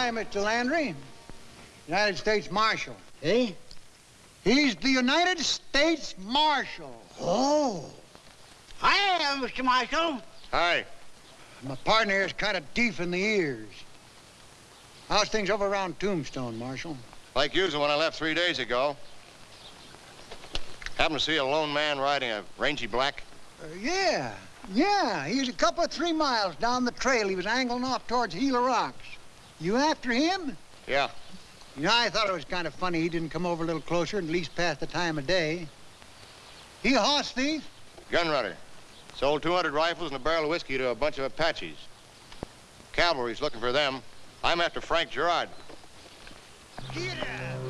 Hi, Mr. Landry. United States Marshal. Eh? He's the United States Marshal. Oh. Hi, Mr. Marshal. Hi. My partner here is kind of deaf in the ears. How's things over around Tombstone, Marshal? Like usual when I left 3 days ago. Happened to see a lone man riding a rangy black? Yeah. He was a couple of 3 miles down the trail. He was angling off towards Gila Rocks. You after him? Yeah. You know, I thought it was kind of funny he didn't come over a little closer and at least pass the time of day. He a horse thief? Gun runner. Sold 200 rifles and a barrel of whiskey to a bunch of Apaches. Cavalry's looking for them. I'm after Frank Gerard. Get out!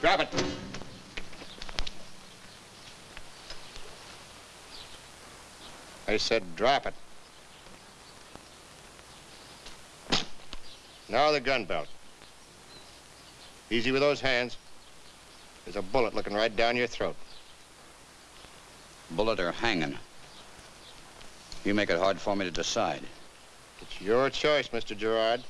Drop it. I said drop it. Now the gun belt. Easy with those hands. There's a bullet looking right down your throat. Bullet or hanging? You make it hard for me to decide. It's your choice, Mr. Gerard.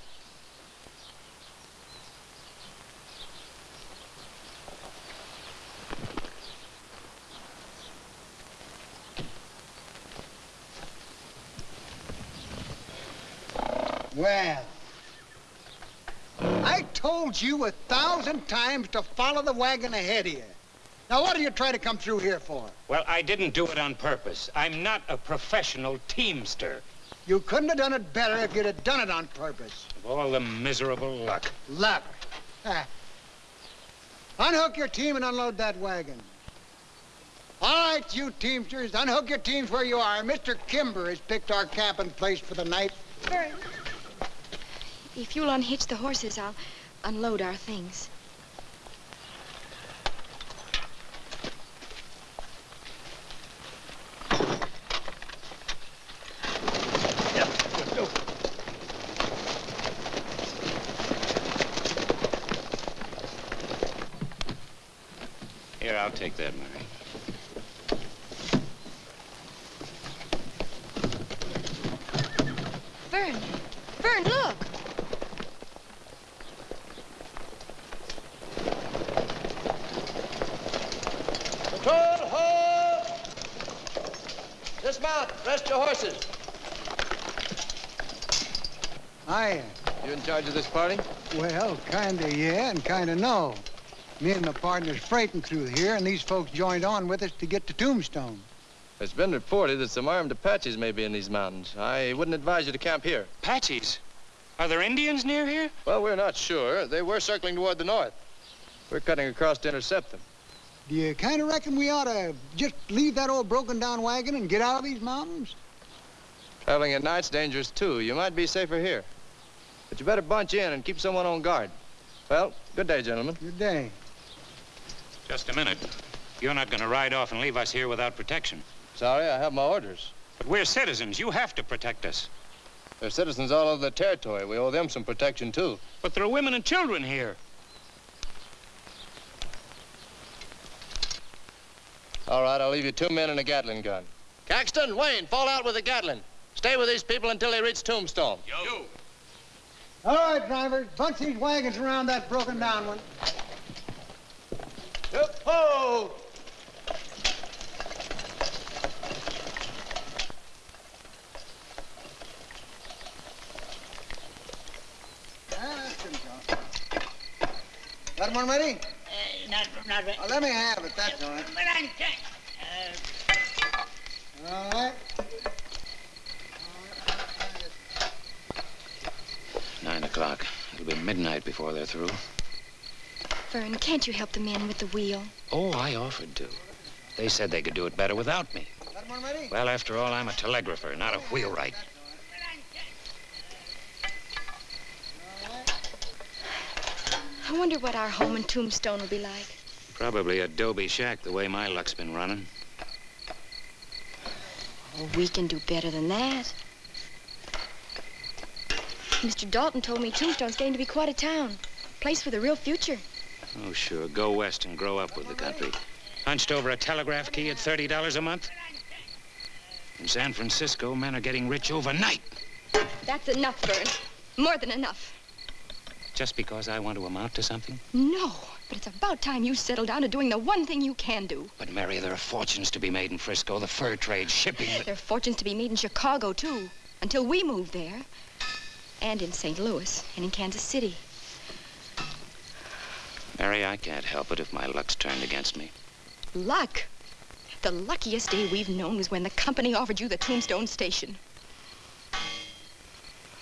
Well, I told you 1,000 times to follow the wagon ahead of you. Now, what do you try to come through here for? Well, I didn't do it on purpose. I'm not a professional teamster. You couldn't have done it better if you'd have done it on purpose. Of all the miserable luck. Luck. Unhook your team and unload that wagon. All right, you teamsters, unhook your teams where you are. Mr. Kimber has picked our camping place for the night. Bert, if you'll unhitch the horses, I'll unload our things. Here, I'll take that, Mary. Vern, look! Patrol, hold! Dismount. Rest your horses. Hiya. You in charge of this party? Well, kinda yeah and kinda no. Me and my partner's freighting through here, and these folks joined on with us to get to Tombstone. It's been reported that some armed Apaches may be in these mountains. I wouldn't advise you to camp here. Apaches? Are there Indians near here? Well, we're not sure. They were circling toward the north. We're cutting across to intercept them. Do you kind of reckon we ought to just leave that old broken-down wagon and get out of these mountains? Traveling at night's dangerous, too. You might be safer here. But you better bunch in and keep someone on guard. Well, good day, gentlemen. Good day. Just a minute. You're not going to ride off and leave us here without protection. Sorry, I have my orders. But we're citizens. You have to protect us. They're citizens all over the territory. We owe them some protection, too. But there are women and children here. All right, I'll leave you 2 men and a Gatling gun. Caxton, Wayne, fall out with the Gatling. Stay with these people until they reach Tombstone. Yo. All right, drivers, bunch these wagons around that broken down one. Ho! Got one ready? Not ready. Let me have it, that's all right. But I'm All right. 9 o'clock. It'll be midnight before they're through. Vern, can't you help the men with the wheel? Oh, I offered to. They said they could do it better without me. Got one ready? Well, after all, I'm a telegrapher, not a wheelwright. I wonder what our home in Tombstone will be like. Probably a adobe shack, the way my luck's been running. Oh, we can do better than that. Mr. Dalton told me Tombstone's getting to be quite a town. Place with a real future. Oh, sure. Go west and grow up with the country. Hunched over a telegraph key at $30 a month? In San Francisco, men are getting rich overnight. That's enough, Vern. More than enough. Just because I want to amount to something? No, but it's about time you settle down to doing the one thing you can do. But, Mary, there are fortunes to be made in Frisco, the fur trade, shipping... There are fortunes to be made in Chicago, too, until we move there. And in St. Louis, and in Kansas City. Mary, I can't help it if my luck's turned against me. Luck? The luckiest day we've known was when the company offered you the Tombstone station.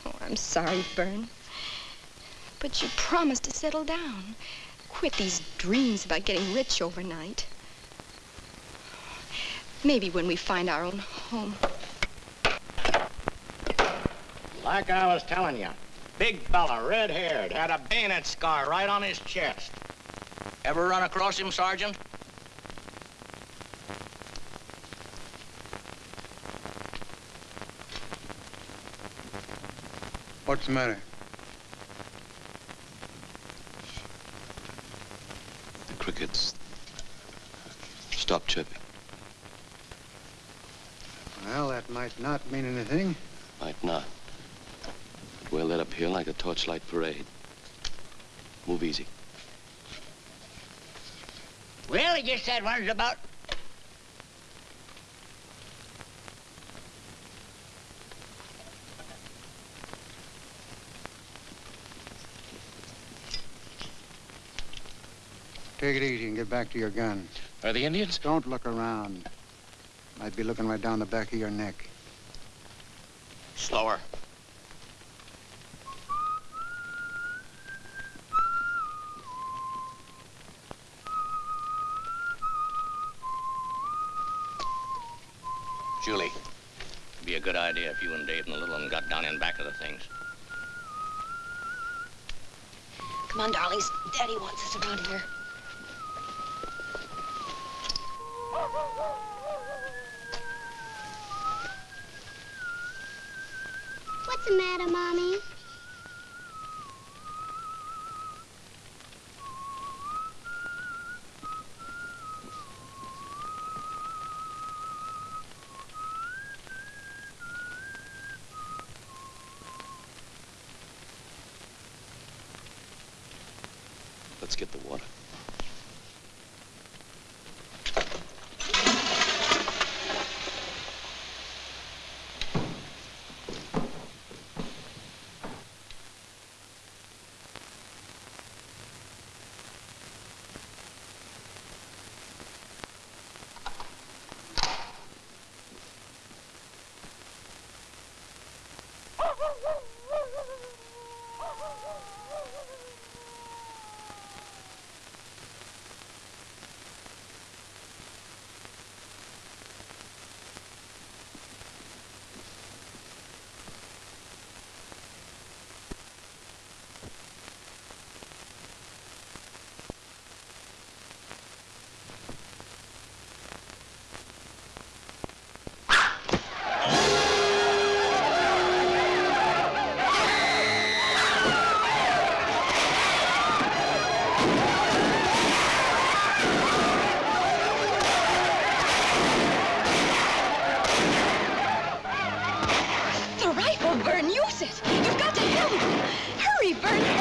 Oh, I'm sorry, Vern. But you promised to settle down. Quit these dreams about getting rich overnight. Maybe when we find our own home. Like I was telling you, big fella, red-haired, had a bayonet scar right on his chest. Ever run across him, Sergeant? What's the matter? The crickets stopped chirping. Well, that might not mean anything. Might not. But we're lit up here like a torchlight parade. Move easy. Well, he just said one is about... Take it easy and get back to your gun. Are the Indians? Don't look around. Might be looking right down the back of your neck. Slower. Julie, it'd be a good idea if you and Dave and the little one got down in back of the things. Come on, darlings. Daddy wants us around here. What's the matter, Mommy? Let's get the water.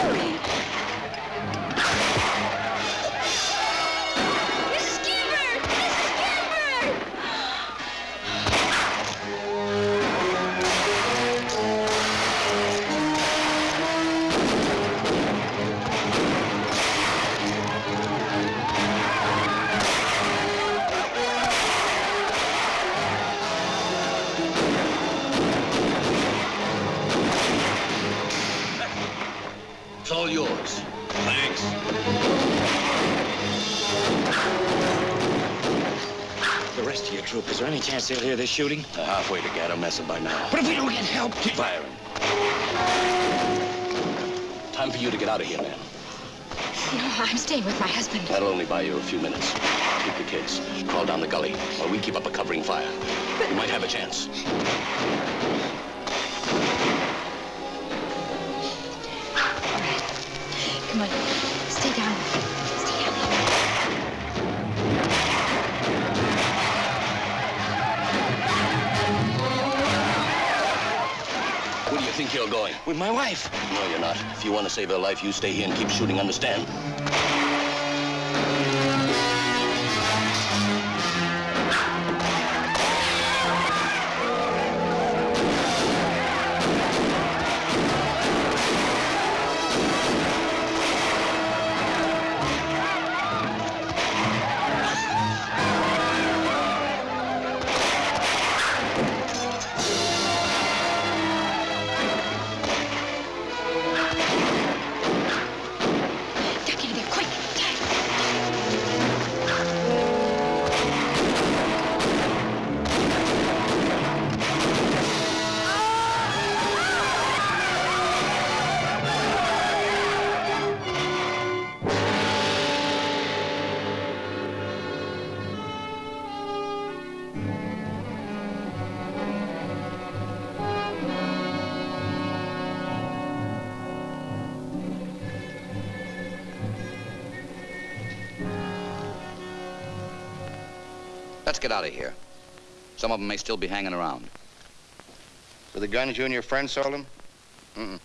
doing? Mrs. Kimber! Mrs. Kimber! It's all yours. Thanks. The rest of your troop, is there any chance they'll hear this shooting? They're halfway together, messing by now. But if we don't get help, Keep firing. Time for you to get out of here, man. No, I'm staying with my husband. That'll only buy you a few minutes. Keep the kids. Crawl down the gully while we keep up a covering fire. You might have a chance. All right. Come on. Stay down. Stay down there. Where do you think you're going? with my wife. No, you're not. If you want to save her life, you stay here and keep shooting, understand? Duck into there, quick. Let's get out of here. Some of them may still be hanging around. For the guns you and your friend sold him? Mm-mm.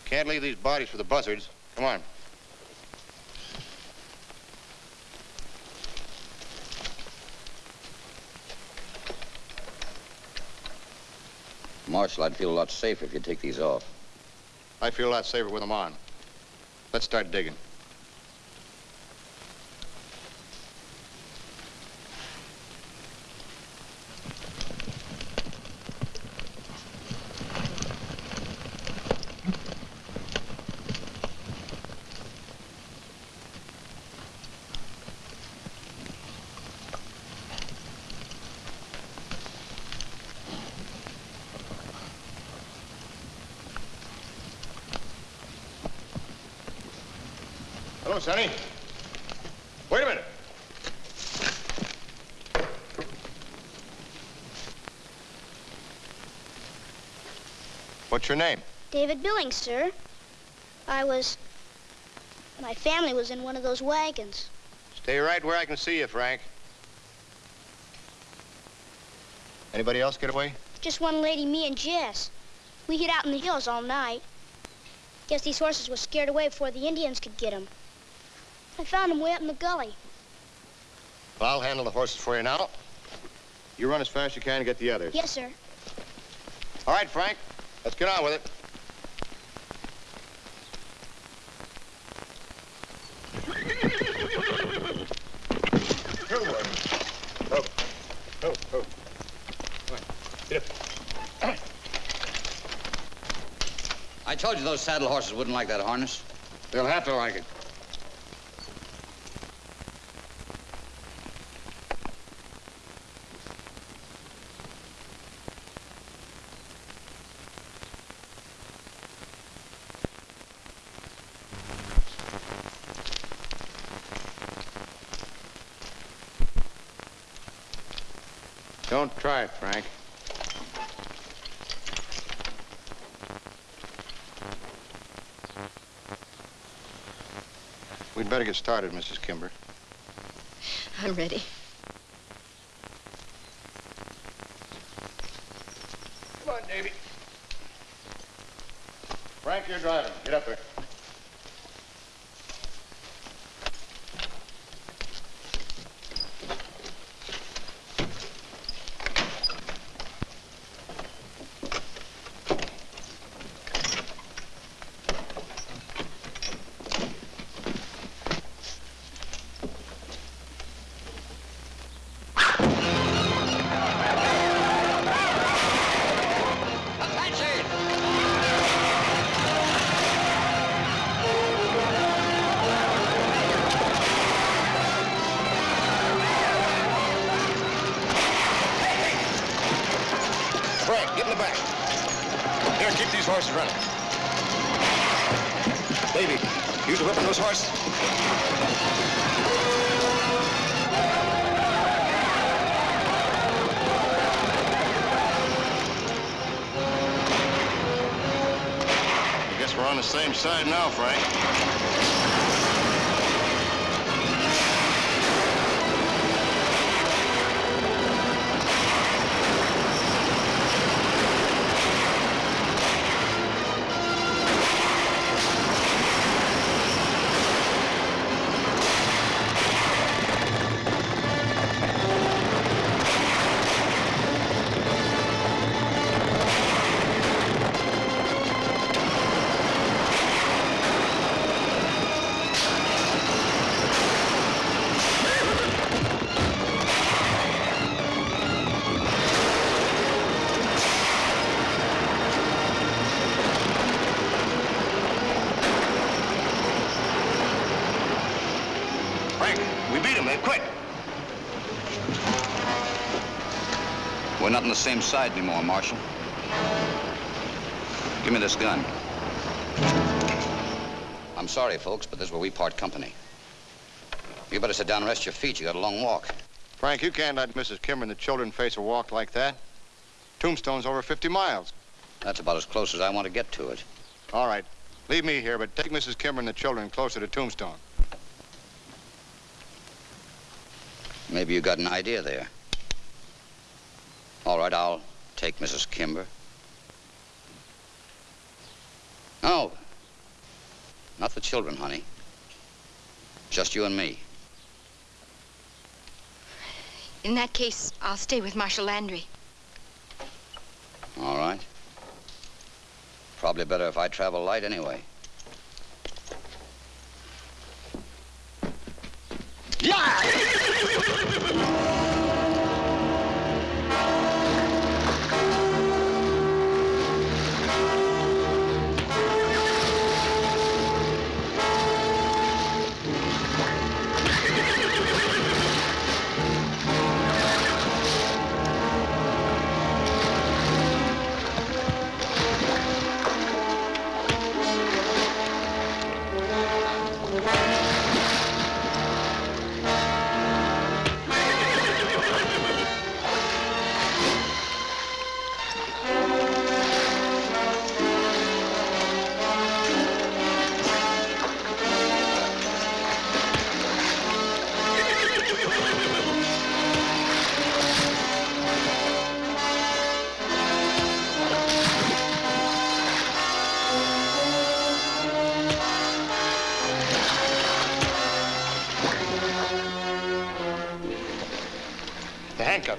Can't leave these bodies for the buzzards. Come on. Marshal, I'd feel a lot safer if you'd take these off. I feel a lot safer with them on. Let's start digging. Hello, Sonny. Wait a minute. What's your name? David Billings, sir. My family was in one of those wagons. Stay right where I can see you, Frank. Anybody else get away? Just one lady, me and Jess. We hid out in the hills all night. Guess these horses were scared away before the Indians could get them. I found them way up in the gully. Well, I'll handle the horses for you now. You run as fast as you can to get the others. Yes, sir. All right, Frank. Let's get on with it. I told you those saddle horses wouldn't like that harness. They'll have to like it. Don't try it, Frank. We'd better get started, Mrs. Kimber. I'm ready. Come on, Davy. Frank, you're driving. Get up there. Use the whip on those horses. I guess we're on the same side now, Frank. We're not on the same side anymore, Marshal. Give me this gun. I'm sorry, folks, but this is where we part company. You better sit down and rest your feet. You got a long walk. Frank, you can't let Mrs. Kimber and the children face a walk like that. Tombstone's over 50 miles. That's about as close as I want to get to it. All right. Leave me here, but take Mrs. Kimber and the children closer to Tombstone. Maybe you got an idea there. All right, I'll take Mrs. Kimber. No, not the children, honey. Just you and me. In that case, I'll stay with Marshal Landry. All right. Probably better if I travel light anyway. Yeah!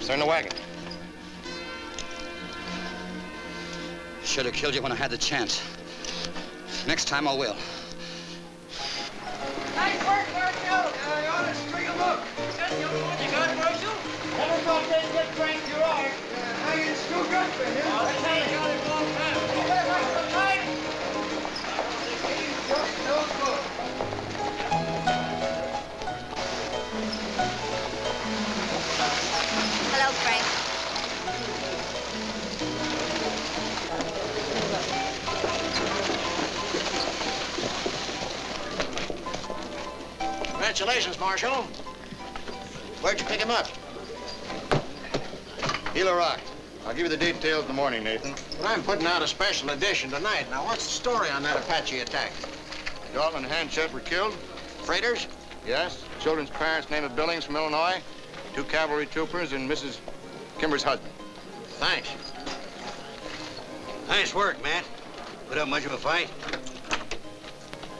They're in the wagon. Should have killed you when I had the chance. Next time I will. Nice work, Marshal. I ought to string a look. Is that the only one you got, Marshal? Never thought they'd get Frank Gerard. How you still got for him? I'll tell you, got it all time. Is that right for mine? He's just no good. Hello, Frank. Congratulations, Marshal. Where'd you pick him up? Gila Rock. I'll give you the details in the morning, Nathan. But I'm putting out a special edition tonight. Now, what's the story on that Apache attack? Dalton and Hanchett were killed. Freighters? Yes. Children's parents' name of Billings from Illinois. 2 cavalry troopers and Mrs. Kimber's husband. Thanks. Nice work, Matt. Put up much of a fight?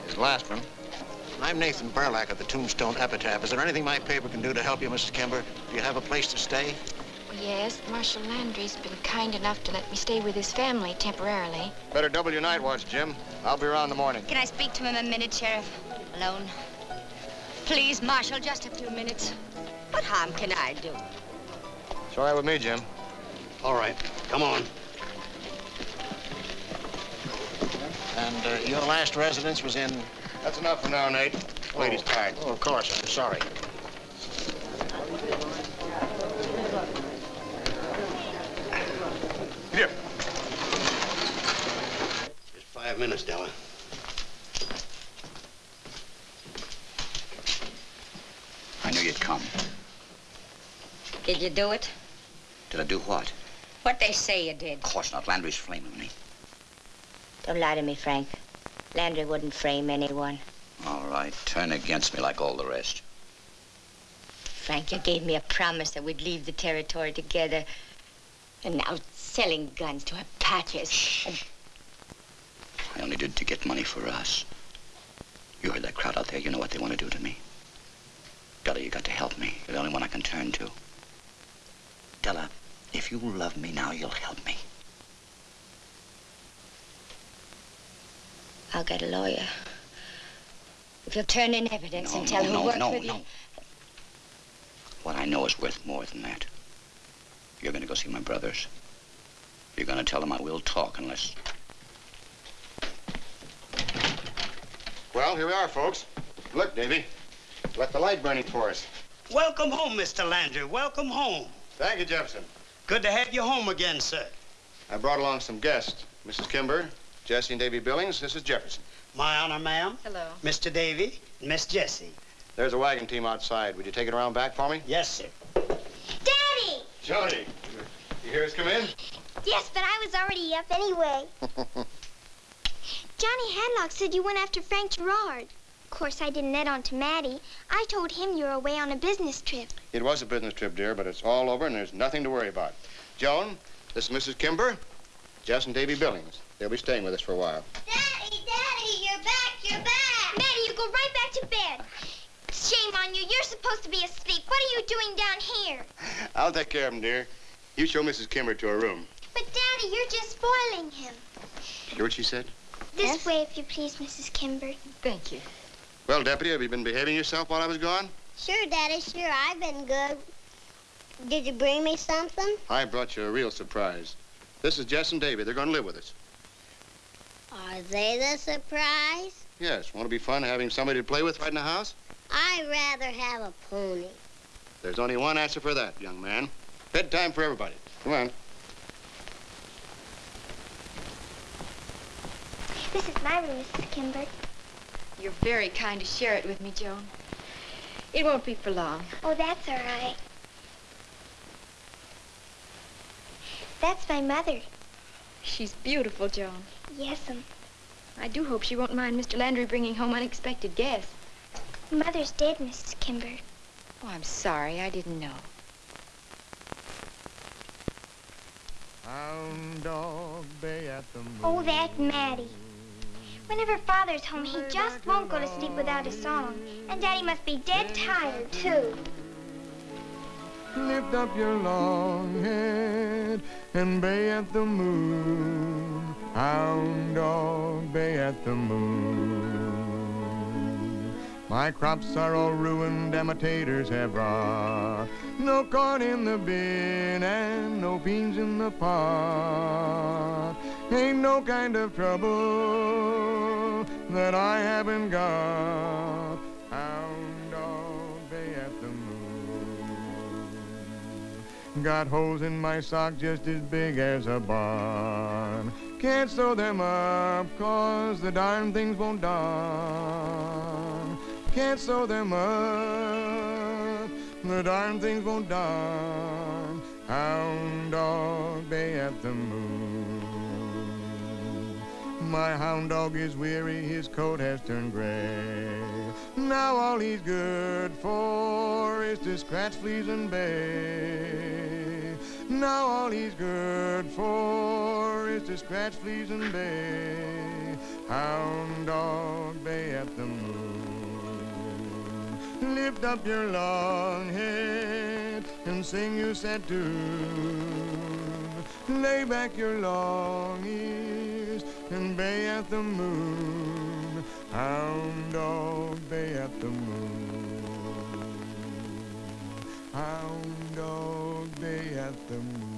His last one. I'm Nathan Burlack of the Tombstone Epitaph. Is there anything my paper can do to help you, Mrs. Kimber? Do you have a place to stay? Yes, Marshal Landry's been kind enough to let me stay with his family temporarily. Better double your night watch, Jim. I'll be around in the morning. Can I speak to him a minute, Sheriff? Alone? Please, Marshal, just a few minutes. What harm can I do? It's all right with me, Jim. All right. Come on. And your last residence was in... That's enough for now, Nate. The lady's tired. Oh, of course. I'm sorry. Here. Just 5 minutes, Della. I knew you'd come. Did you do it? Did I do what? What they say you did. Of course not. Landry's flaming me. Don't lie to me, Frank. Landry wouldn't frame anyone. All right. Turn against me like all the rest. Frank, you gave me a promise that we'd leave the territory together. And now selling guns to Apaches. And... I only did it to get money for us. You heard that crowd out there. You know what they want to do to me. Della, you got to help me. You're the only one I can turn to. Della, if you love me now, you'll help me. I'll get a lawyer. If you'll turn in evidence and tell who worked for the... No. What I know is worth more than that. You're going to go see my brothers. You're going to tell them I will talk unless... Well, here we are, folks. Look, Davy. Left the light burning for us. Welcome home, Mr. Landry. Welcome home. Thank you, Jefferson. Good to have you home again, sir. I brought along some guests. Mrs. Kimber, Jesse and Davy Billings. This is Jefferson. My honor, ma'am. Hello. Mr. Davy and Miss Jessie. There's a wagon team outside. Would you take it around back for me? Yes, sir. Daddy! Jody, you hear us come in? Yes, but I was already up anyway. Johnny Hadlock said you went after Frank Gerard. Of course, I didn't net on to Maddie. I told him you were away on a business trip. It was a business trip, dear, but it's all over and there's nothing to worry about. Joan, this is Mrs. Kimber, Jess and Davy Billings. They'll be staying with us for a while. Daddy, you're back, you're back. Maddie, you go right back to bed. Shame on you. You're supposed to be asleep. What are you doing down here? I'll take care of him, dear. You show Mrs. Kimber to her room. But, Daddy, you're just spoiling him. Hear what she said? This way, if you please, Mrs. Kimber. Thank you. Well, Deputy, have you been behaving yourself while I was gone? Sure, Daddy, sure. I've been good. Did you bring me something? I brought you a real surprise. This is Jess and Davy. They're going to live with us. Are they the surprise? Yes. Want to be fun having somebody to play with right in the house? I'd rather have a pony. There's only one answer for that, young man. Bedtime for everybody. Come on. This is my room, Mrs. Kimber. You're very kind to share it with me, Joan. It won't be for long. Oh, that's all right. That's my mother. She's beautiful, Joan. Yes'm. I do hope she won't mind Mr. Landry bringing home unexpected guests. Mother's dead, Mrs. Kimber. Oh, I'm sorry. I didn't know. Hound dog bay at the moon. Oh, that Maddie. Whenever Father's home, he just won't go to sleep without a song. And Daddy must be dead tired, too. Lift up your long head and bay at the moon. Hound dog bay at the moon. My crops are all ruined and my taters have rot. No corn in the bin and no beans in the pot. Ain't no kind of trouble that I haven't got. Hound dog bay at the moon. Got holes in my sock just as big as a barn. Can't sew them up 'cause the darn things won't darn. Can't sew them up, the darn things won't darn. Hound dog bay at the moon. My hound dog is weary, his coat has turned gray. Now all he's good for is to scratch, fleas, and bay. Now all he's good for is to scratch, fleas, and bay. Hound dog, bay at the moon. Lift up your long head and sing your sad tune. Lay back your long ears and bay at the moon. Hound dog, bay at the moon. Hound dog, bay at the moon.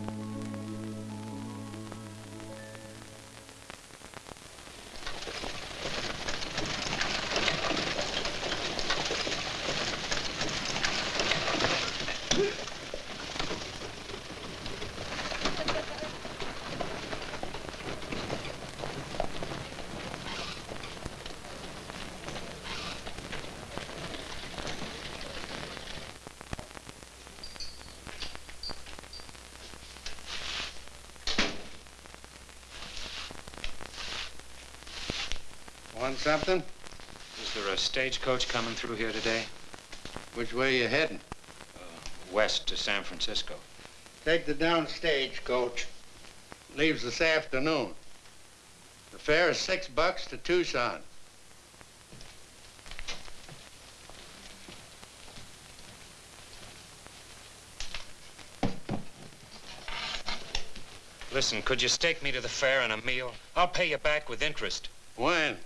Want something? Is there a stagecoach coming through here today? Which way are you heading? West to San Francisco. Take the down stagecoach. Leaves this afternoon. The fare is $6 to Tucson. Listen, could you stake me to the fare and a meal? I'll pay you back with interest. When?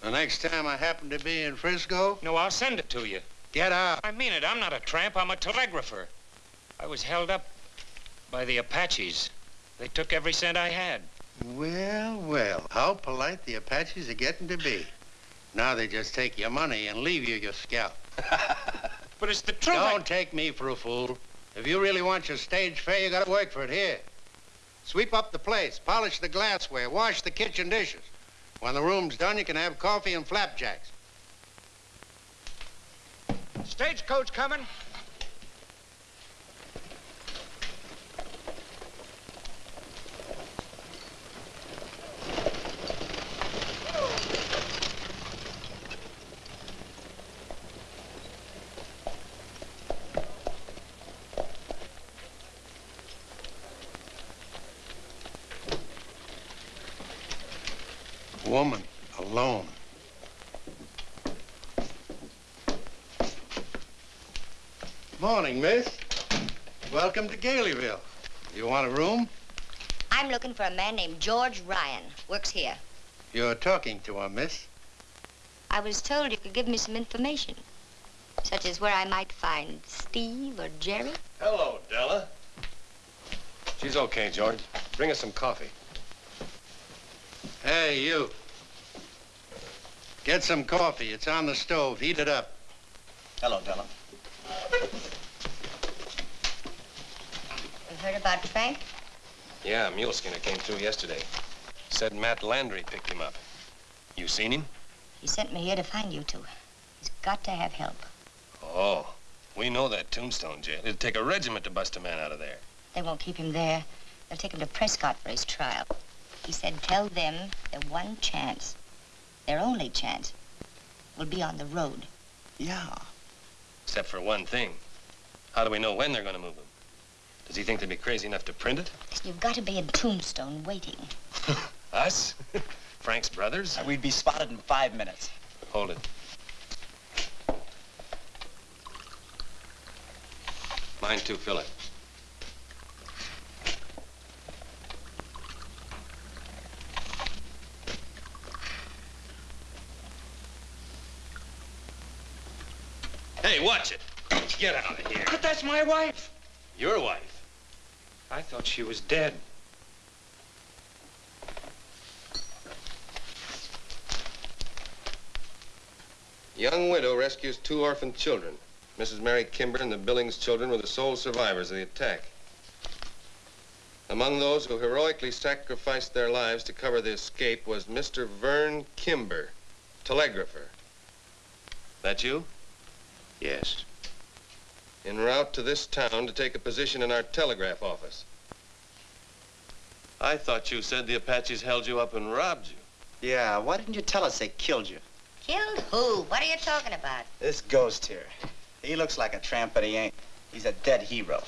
The next time I happen to be in Frisco? No, I'll send it to you. Get out. I mean it. I'm not a tramp. I'm a telegrapher. I was held up by the Apaches. They took every cent I had. Well, well, how polite the Apaches are getting to be. Now they just take your money and leave you your scalp. But it's the truth. Don't take me for a fool. If you really want your stage fare, you gotta work for it here. Sweep up the place, polish the glassware, wash the kitchen dishes. When the room's done, you can have coffee and flapjacks. Stagecoach coming. Woman, alone. Morning, miss. Welcome to Galeyville. You want a room? I'm looking for a man named George Ryan. Works here. You're talking to him, miss. I was told you could give me some information, such as where I might find Steve or Jerry. Hello, Della. She's okay, George. Bring us some coffee. Hey, you. Get some coffee. It's on the stove. Heat it up. Hello, Della. You heard about Frank? Yeah, a mule skinner came through yesterday. Said Matt Landry picked him up. You seen him? He sent me here to find you two. He's got to have help. Oh, we know that Tombstone jail. It'd take a regiment to bust a man out of there. They won't keep him there. They'll take him to Prescott for his trial. He said tell them their one chance, their only chance, will be on the road. Yeah. Except for one thing. How do we know when they're going to move him? Does he think they'd be crazy enough to print it? You've got to be in Tombstone waiting. Us? Frank's brothers? We'd be spotted in 5 minutes. Hold it. Mine too, fill it. Hey, watch it. Get out of here. But that's my wife. Your wife? I thought she was dead. Young widow rescues 2 orphaned children. Mrs. Mary Kimber and the Billings children were the sole survivors of the attack. Among those who heroically sacrificed their lives to cover the escape was Mr. Vern Kimber, telegrapher. That you? Yes. En route to this town to take a position in our telegraph office. I thought you said the Apaches held you up and robbed you. Yeah, why didn't you tell us they killed you? Killed who? What are you talking about? This ghost here. He looks like a tramp, but he ain't. He's a dead hero.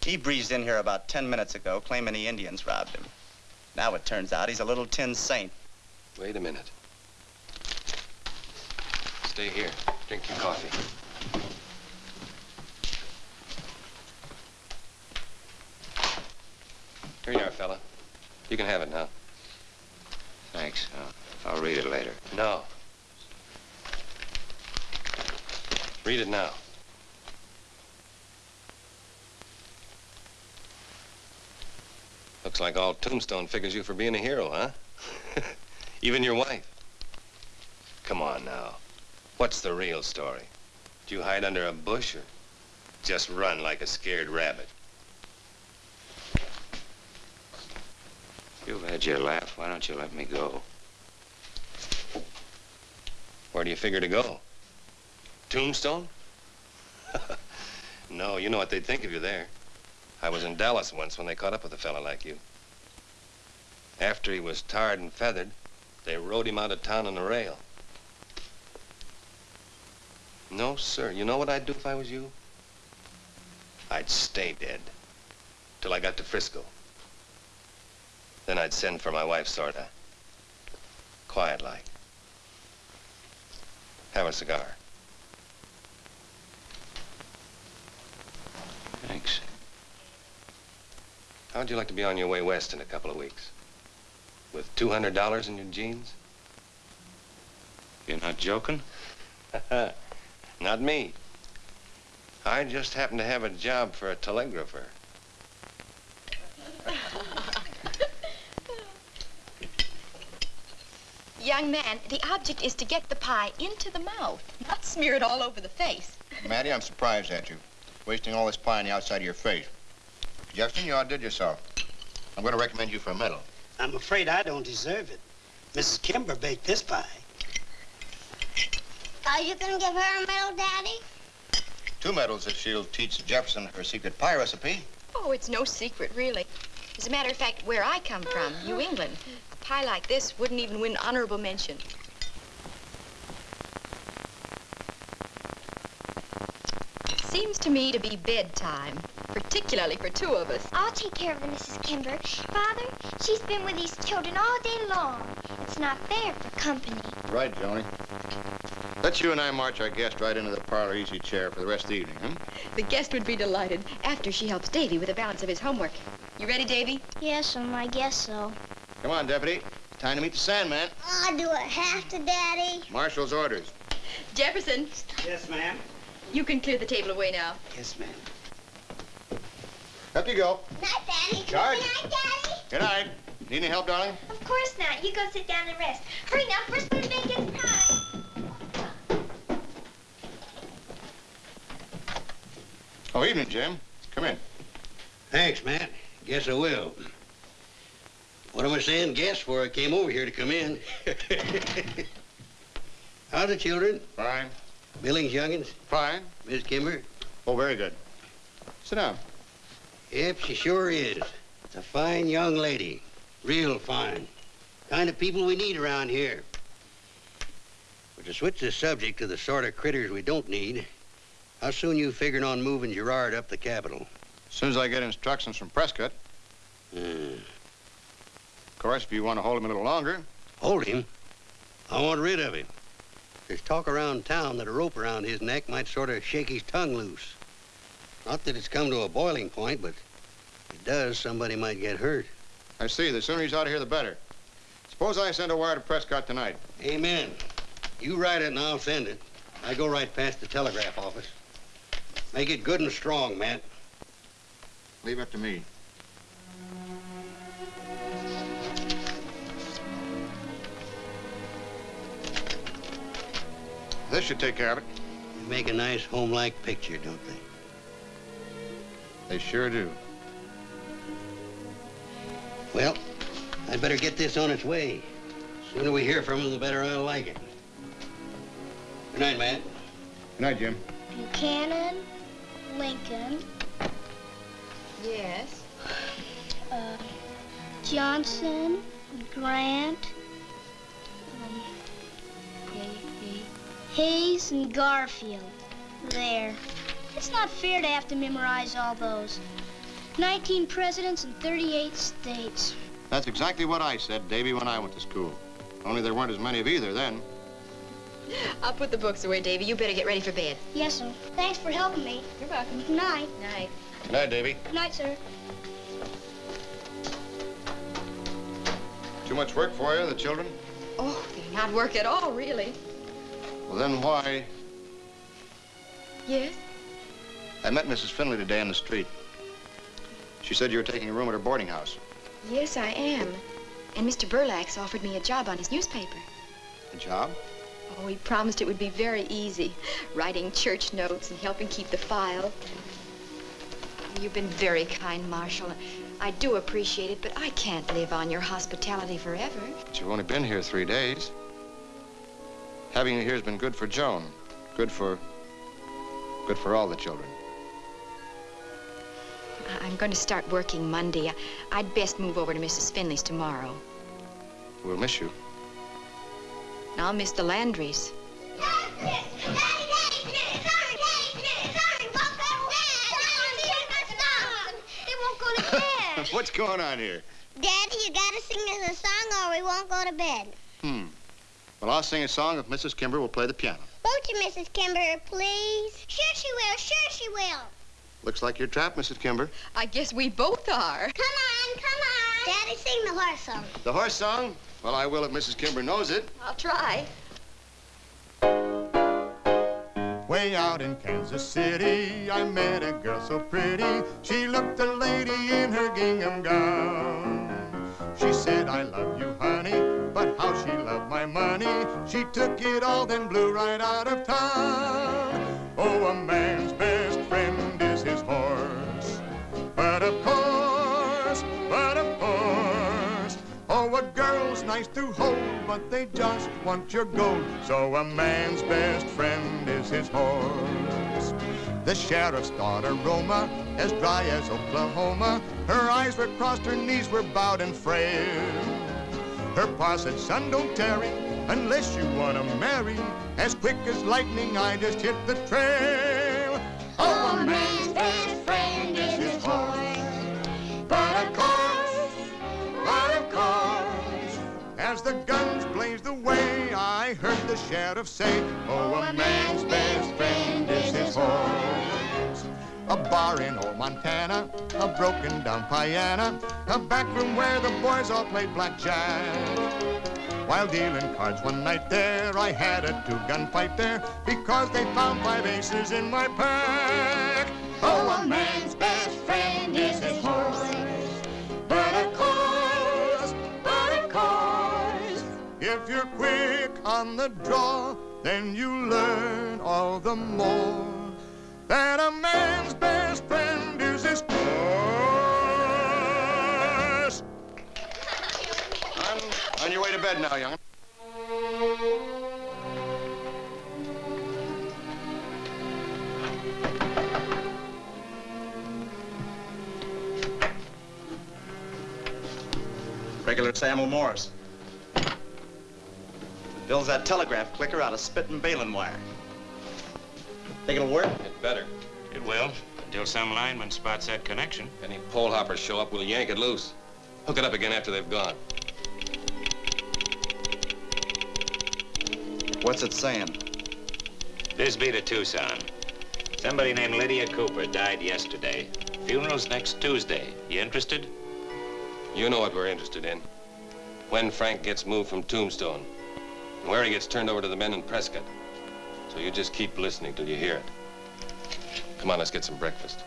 He breezed in here about 10 minutes ago, claiming the Indians robbed him. Now it turns out he's a little tin saint. Wait a minute. Stay here. Drink your coffee. Here you are, fella. You can have it now. Thanks. I'll read it later. No. Read it now. Looks like all Tombstone figures you for being a hero, huh? Even your wife. Come on now. What's the real story? Did you hide under a bush or just run like a scared rabbit? You've had your laugh. Why don't you let me go? Where do you figure to go? Tombstone? No, you know what they'd think of you there. I was in Dallas once when they caught up with a fella like you. After he was tarred and feathered, they rode him out of town on a rail. No, sir. You know what I'd do if I was you? I'd stay dead till I got to Frisco. Then I'd send for my wife, sorta. Quiet-like. Have a cigar. Thanks. How'd you like to be on your way west in a couple of weeks? With $200 in your jeans? You're not joking? Not me. I just happen to have a job for a telegrapher. Young man, the object is to get the pie into the mouth, not smear it all over the face. Maddie, I'm surprised at you. Wasting all this pie on the outside of your face. Jefferson, you outdid yourself. I'm going to recommend you for a medal. I'm afraid I don't deserve it. Mrs. Kimber baked this pie. Are you gonna give her a medal, Daddy? 2 medals if she'll teach Jefferson her secret pie recipe. Oh, it's no secret, really. As a matter of fact, where I come from, New England, a pie like this wouldn't even win honorable mention. It seems to me to be bedtime, particularly for 2 of us. I'll take care of her, Mrs. Kimber. Father, she's been with these children all day long. It's not fair for company. Right, Joni. Let's you and I march our guest right into the parlor easy chair for the rest of the evening, huh? The guest would be delighted after she helps Davy with the balance of his homework. You ready, Davy? Yes, I guess so. Come on, Deputy. Time to meet the Sandman. I'll do it half to Daddy. Marshal's orders. Jefferson. Yes, ma'am. You can clear the table away now. Yes, ma'am. Up you go. Night, Daddy. Charge. Good night, Daddy. Good night. Need any help, darling? Of course not. You go sit down and rest. Hurry now. First one to make gets pie. Oh, evening, Jim. Come in. Thanks, Matt. Guess I will. What am I saying? Guess for I came over here to come in. How's the children? Fine. Billings youngins? Fine. Miss Kimber? Oh, very good. Sit down. Yep, she sure is. It's a fine young lady. Real fine. Kind of people we need around here. But to switch the subject to the sort of critters we don't need, how soon you figuring on moving Gerard up the Capitol? As soon as I get instructions from Prescott. Of course, if you want to hold him a little longer. Hold him? I want rid of him. There's talk around town that a rope around his neck might sort of shake his tongue loose. Not that it's come to a boiling point, but if it does, somebody might get hurt. I see. The sooner he's out of here, the better. Suppose I send a wire to Prescott tonight. Amen. You write it and I'll send it. I go right past the telegraph office. Make it good and strong, Matt. Leave it to me. This should take care of it. They make a nice home-like picture, don't they? They sure do. Well, I'd better get this on its way. The sooner we hear from him, the better I'll like it. Good night, Matt. Good night, Jim. Buchanan, Lincoln. Yes? Johnson, Grant, Hayes, and Garfield. There. It's not fair to have to memorize all those. 19 presidents and 38 states. That's exactly what I said, Davy, when I went to school. Only there weren't as many of either then. I'll put the books away, Davy. You better get ready for bed. Yes, sir. Thanks for helping me. You're welcome. Good night. Night. Good night, Davy. Good night, sir. Too much work for you, the children? Oh, they're not work at all, really. Well, then why? Yes? I met Mrs. Finley today in the street. She said you were taking a room at her boarding house. Yes, I am. And Mr. Burlack's offered me a job on his newspaper. A job? Oh, he promised it would be very easy. Writing church notes and helping keep the file. You've been very kind, Marshal. I do appreciate it, but I can't live on your hospitality forever. But you've only been here 3 days. Having you here has been good for Joan. Good for all the children. I'm going to start working Monday. I'd best move over to Mrs. Finley's tomorrow. We'll miss you. And I'll miss the Landrys. What's going on here? Daddy, you gotta sing us a song or we won't go to bed. Well, I'll sing a song if Mrs. Kimber will play the piano. Won't you, Mrs. Kimber, please? Sure she will, sure she will. Looks like you're trapped, Mrs. Kimber. I guess we both are. Come on, come on. Daddy, sing the horse song. The horse song? Well, I will if Mrs. Kimber knows it. I'll try. Way out in Kansas City, I met a girl so pretty. She looked a lady in her gingham gown. She said, I love you, honey, but how she loved my money. She took it all, then blew right out of town. Oh, a man's best friend is his horse. But of course, oh, a girl's nice to hold, but they just want your gold. So a man's best friend is his horse. The sheriff's daughter, Roma, as dry as Oklahoma. Her eyes were crossed, her knees were bowed and frail. Her pa said, son, don't tarry unless you want to marry. As quick as lightning, I just hit the trail. Oh, a man's best friend is his horse. But of course, as the guns blazed away, I heard the sheriff say, oh, a man's best friend is his horse. A bar in old Montana, a broken down piano, a back room where the boys all played blackjack. While dealing cards one night there, I had a two-gun fight there because they found 5 aces in my pack. Oh, a man's best friend is his horse. But of course, if you're quick on the draw, then you learn all the more that a man's best friend is his horse. On your way to bed now, young. Regular Samuel Morris. Builds that telegraph clicker out of spit and baling wire. Think it'll work? It better. It will, until some lineman spots that connection. Any pole hoppers show up, we'll yank it loose. Hook it up again after they've gone. What's it saying? This be to Tucson. Somebody named Lydia Cooper died yesterday. Funeral's next Tuesday. You interested? You know what we're interested in. When Frank gets moved from Tombstone, and where he gets turned over to the men in Prescott. So you just keep listening till you hear it. Come on, let's get some breakfast.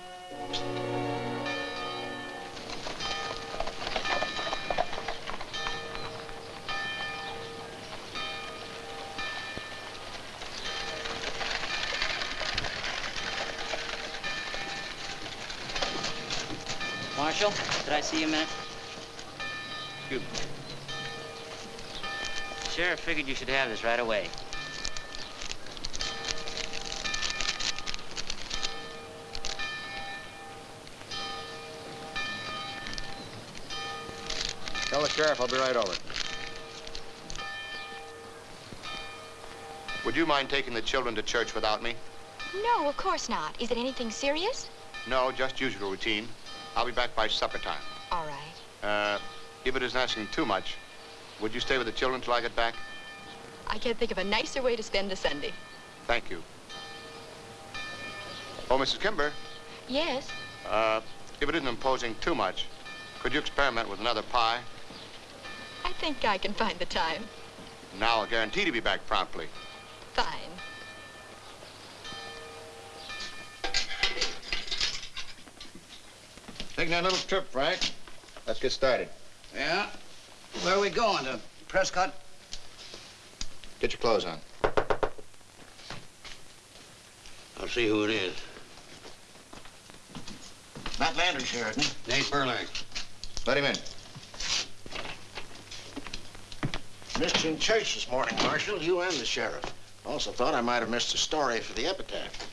Marshal, did I see you a minute? Excuse me. Sheriff figured you should have this right away. Tell the sheriff I'll be right over. Would you mind taking the children to church without me? No, of course not. Is it anything serious? No, just usual routine. I'll be back by supper time. All right. If it isn't asking too much, would you stay with the children till I get back? I can't think of a nicer way to spend a Sunday. Thank you. Oh, Mrs. Kimber. Yes? If it isn't imposing too much, could you experiment with another pie? I think I can find the time. Now I'll guarantee to be back promptly. Fine. Taking that little trip, Frank. Let's get started. Yeah? Where are we going? To Prescott? Get your clothes on. I'll see who it is. Matt Landry, Sheridan. Nate Burlack. Let him in. Missed you in church this morning, Marshal, you and the sheriff. Also thought I might have missed a story for the epitaph.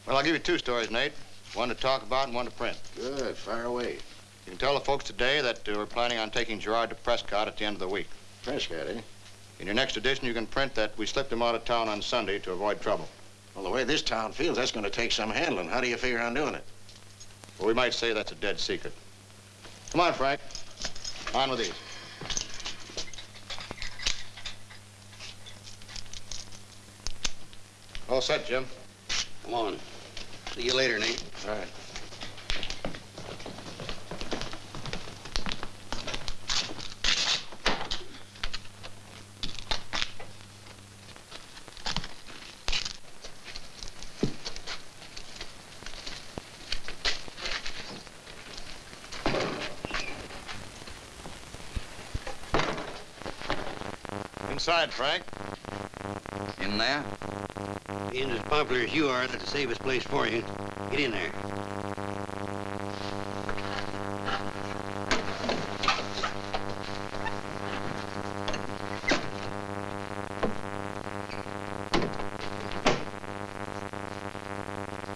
Well, I'll give you two stories, Nate. One to talk about and one to print. Good, fire away. You can tell the folks today that we're planning on taking Gerard to Prescott at the end of the week. Prescott, eh? In your next edition, you can print that we slipped him out of town on Sunday to avoid trouble. Well, the way this town feels, that's going to take some handling. How do you figure on doing it? Well, we might say that's a dead secret. Come on, Frank. On with these. All set, Jim. Come on. See you later, Nate. All right. Inside, Frank. In there? Being as popular as you are, that's the safest place for you. Get in there.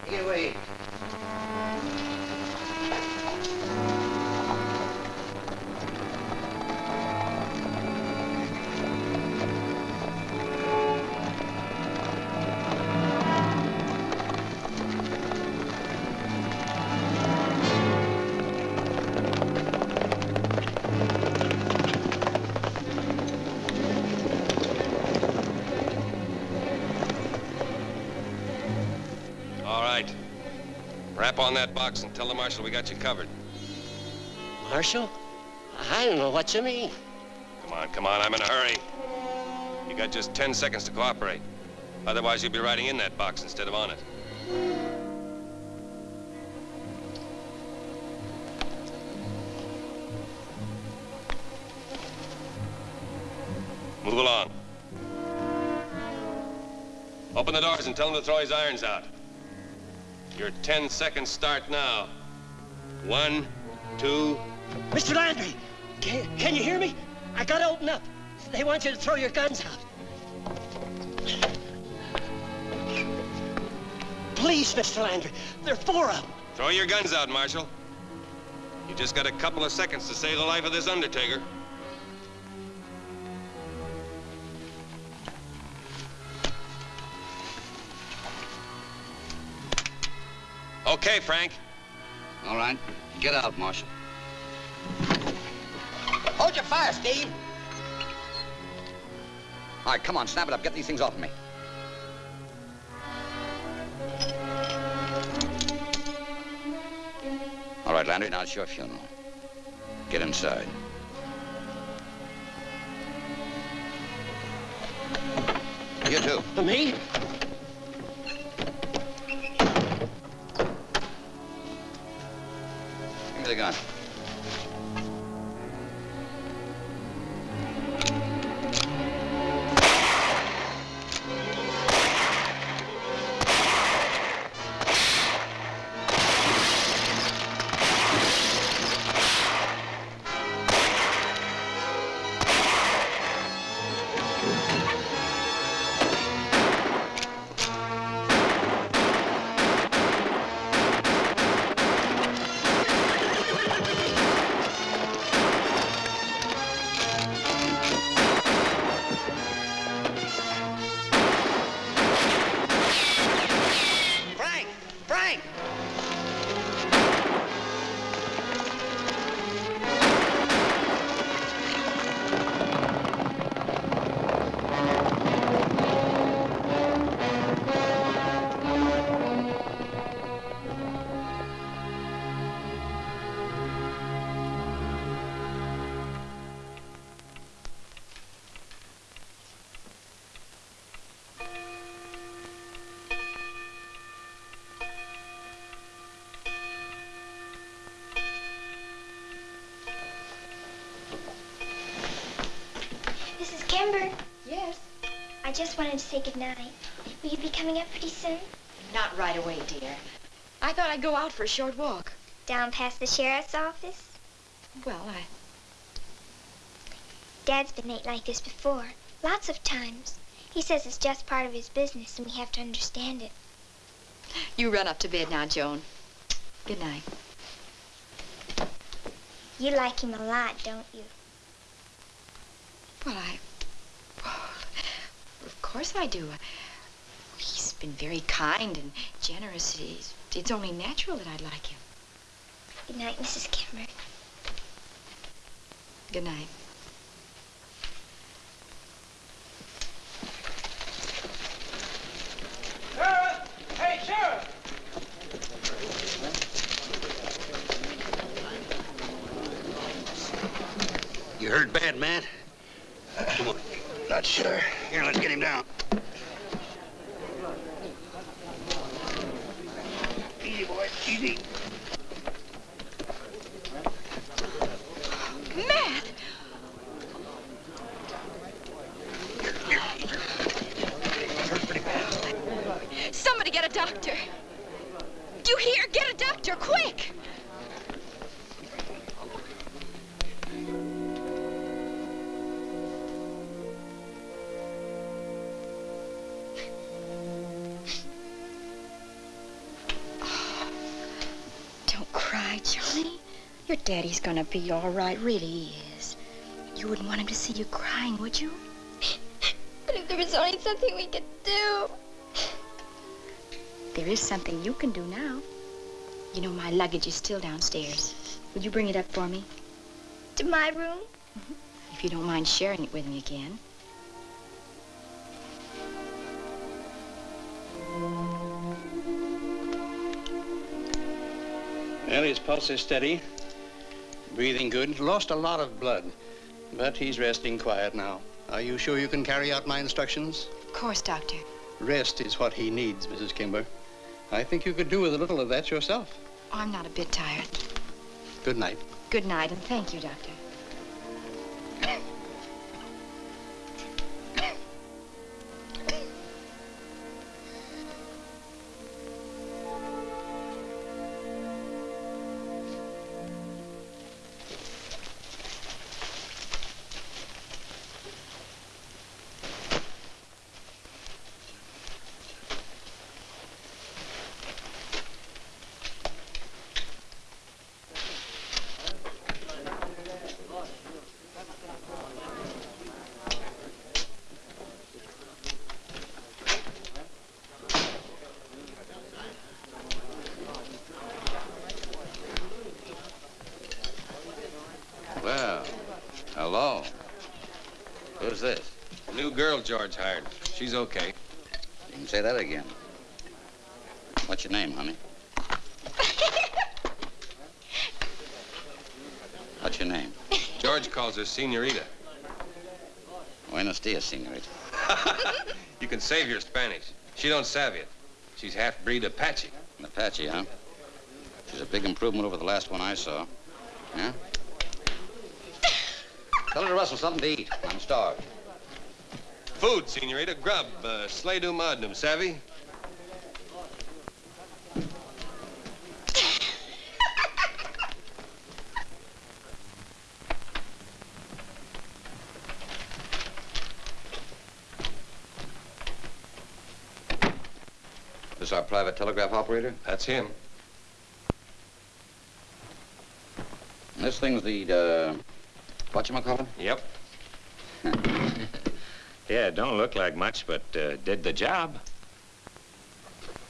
Take it away. Wrap on that box and tell the marshal we got you covered. Marshal? I don't know what you mean. Come on, I'm in a hurry. You got just 10 seconds to cooperate. Otherwise, you'll be riding in that box instead of on it. Move along. Open the doors and tell him to throw his irons out. Your 10 seconds start now. 1, 2... Mr. Landry, can you hear me? I gotta open up. They want you to throw your guns out. Please, Mr. Landry, there are 4 of them. Throw your guns out, Marshal. You just got a couple of seconds to save the life of this undertaker. Okay, Frank. All right. Get out, Marshal. Hold your fire, Steve. All right, come on, snap it up. Get these things off of me. All right, Landry, now it's your funeral. Get inside. You too. Me? Give me the gun. Yes? I just wanted to say goodnight. Will you be coming up pretty soon? Not right away, dear. I thought I'd go out for a short walk. Down past the sheriff's office? Well, Dad's been late like this before. Lots of times. He says it's just part of his business and we have to understand it. You run up to bed now, Joan. Good night. You like him a lot, don't you? Well, of course I do. He's been very kind and generous. It's only natural that I'd like him. Good night, Mrs. Kimber. Good night. Sheriff! Hey, Sheriff! You heard bad, Matt? Come on. Not sure. Here, let's get him down. Easy, boy. Easy. Matt! Somebody get a doctor. You hear? Get a doctor, quick! Don't cry, Johnny. Your daddy's gonna be all right, really he is. You wouldn't want him to see you crying, would you? But if there was only something we could do. There is something you can do now. You know, my luggage is still downstairs. Would you bring it up for me? To my room? If you don't mind sharing it with me again. Well, his pulse is steady. Breathing good. Lost a lot of blood. But he's resting quiet now. Are you sure you can carry out my instructions? Of course, Doctor. Rest is what he needs, Mrs. Kimber. I think you could do with a little of that yourself. Oh, I'm not a bit tired. Good night. Good night, and thank you, Doctor. Well, hello. Who's this? New girl George hired. She's okay. You can say that again. What's your name, honey? What's your name? George calls her Senorita. Buenos dias, senorita. You can save your Spanish. She don't savvy it. She's half-breed Apache. An Apache, huh? She's a big improvement over the last one I saw. Yeah? Tell her to rustle something to eat. I'm starved. Food, Senorita. Grub. Slay do magnum, savvy? This our private telegraph operator? That's him. And this thing's the, whatchamacallit? Yep. Yeah, it don't look like much, but did the job.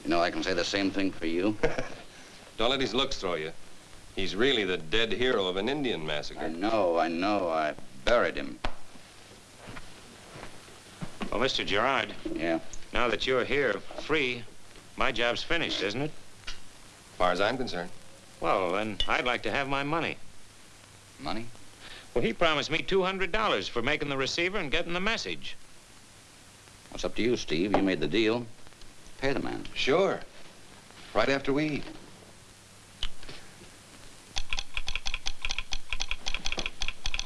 You know, I can say the same thing for you. Don't let his looks throw you. He's really the dead hero of an Indian massacre. I know. I buried him. Well, Mr. Gerard. Yeah? Now that you're here, free, my job's finished, isn't it? As far as I'm concerned. Well, then I'd like to have my money. Money? Well, he promised me $200 for making the receiver and getting the message. It's up to you, Steve. You made the deal. Pay the man. Sure. Right after we eat.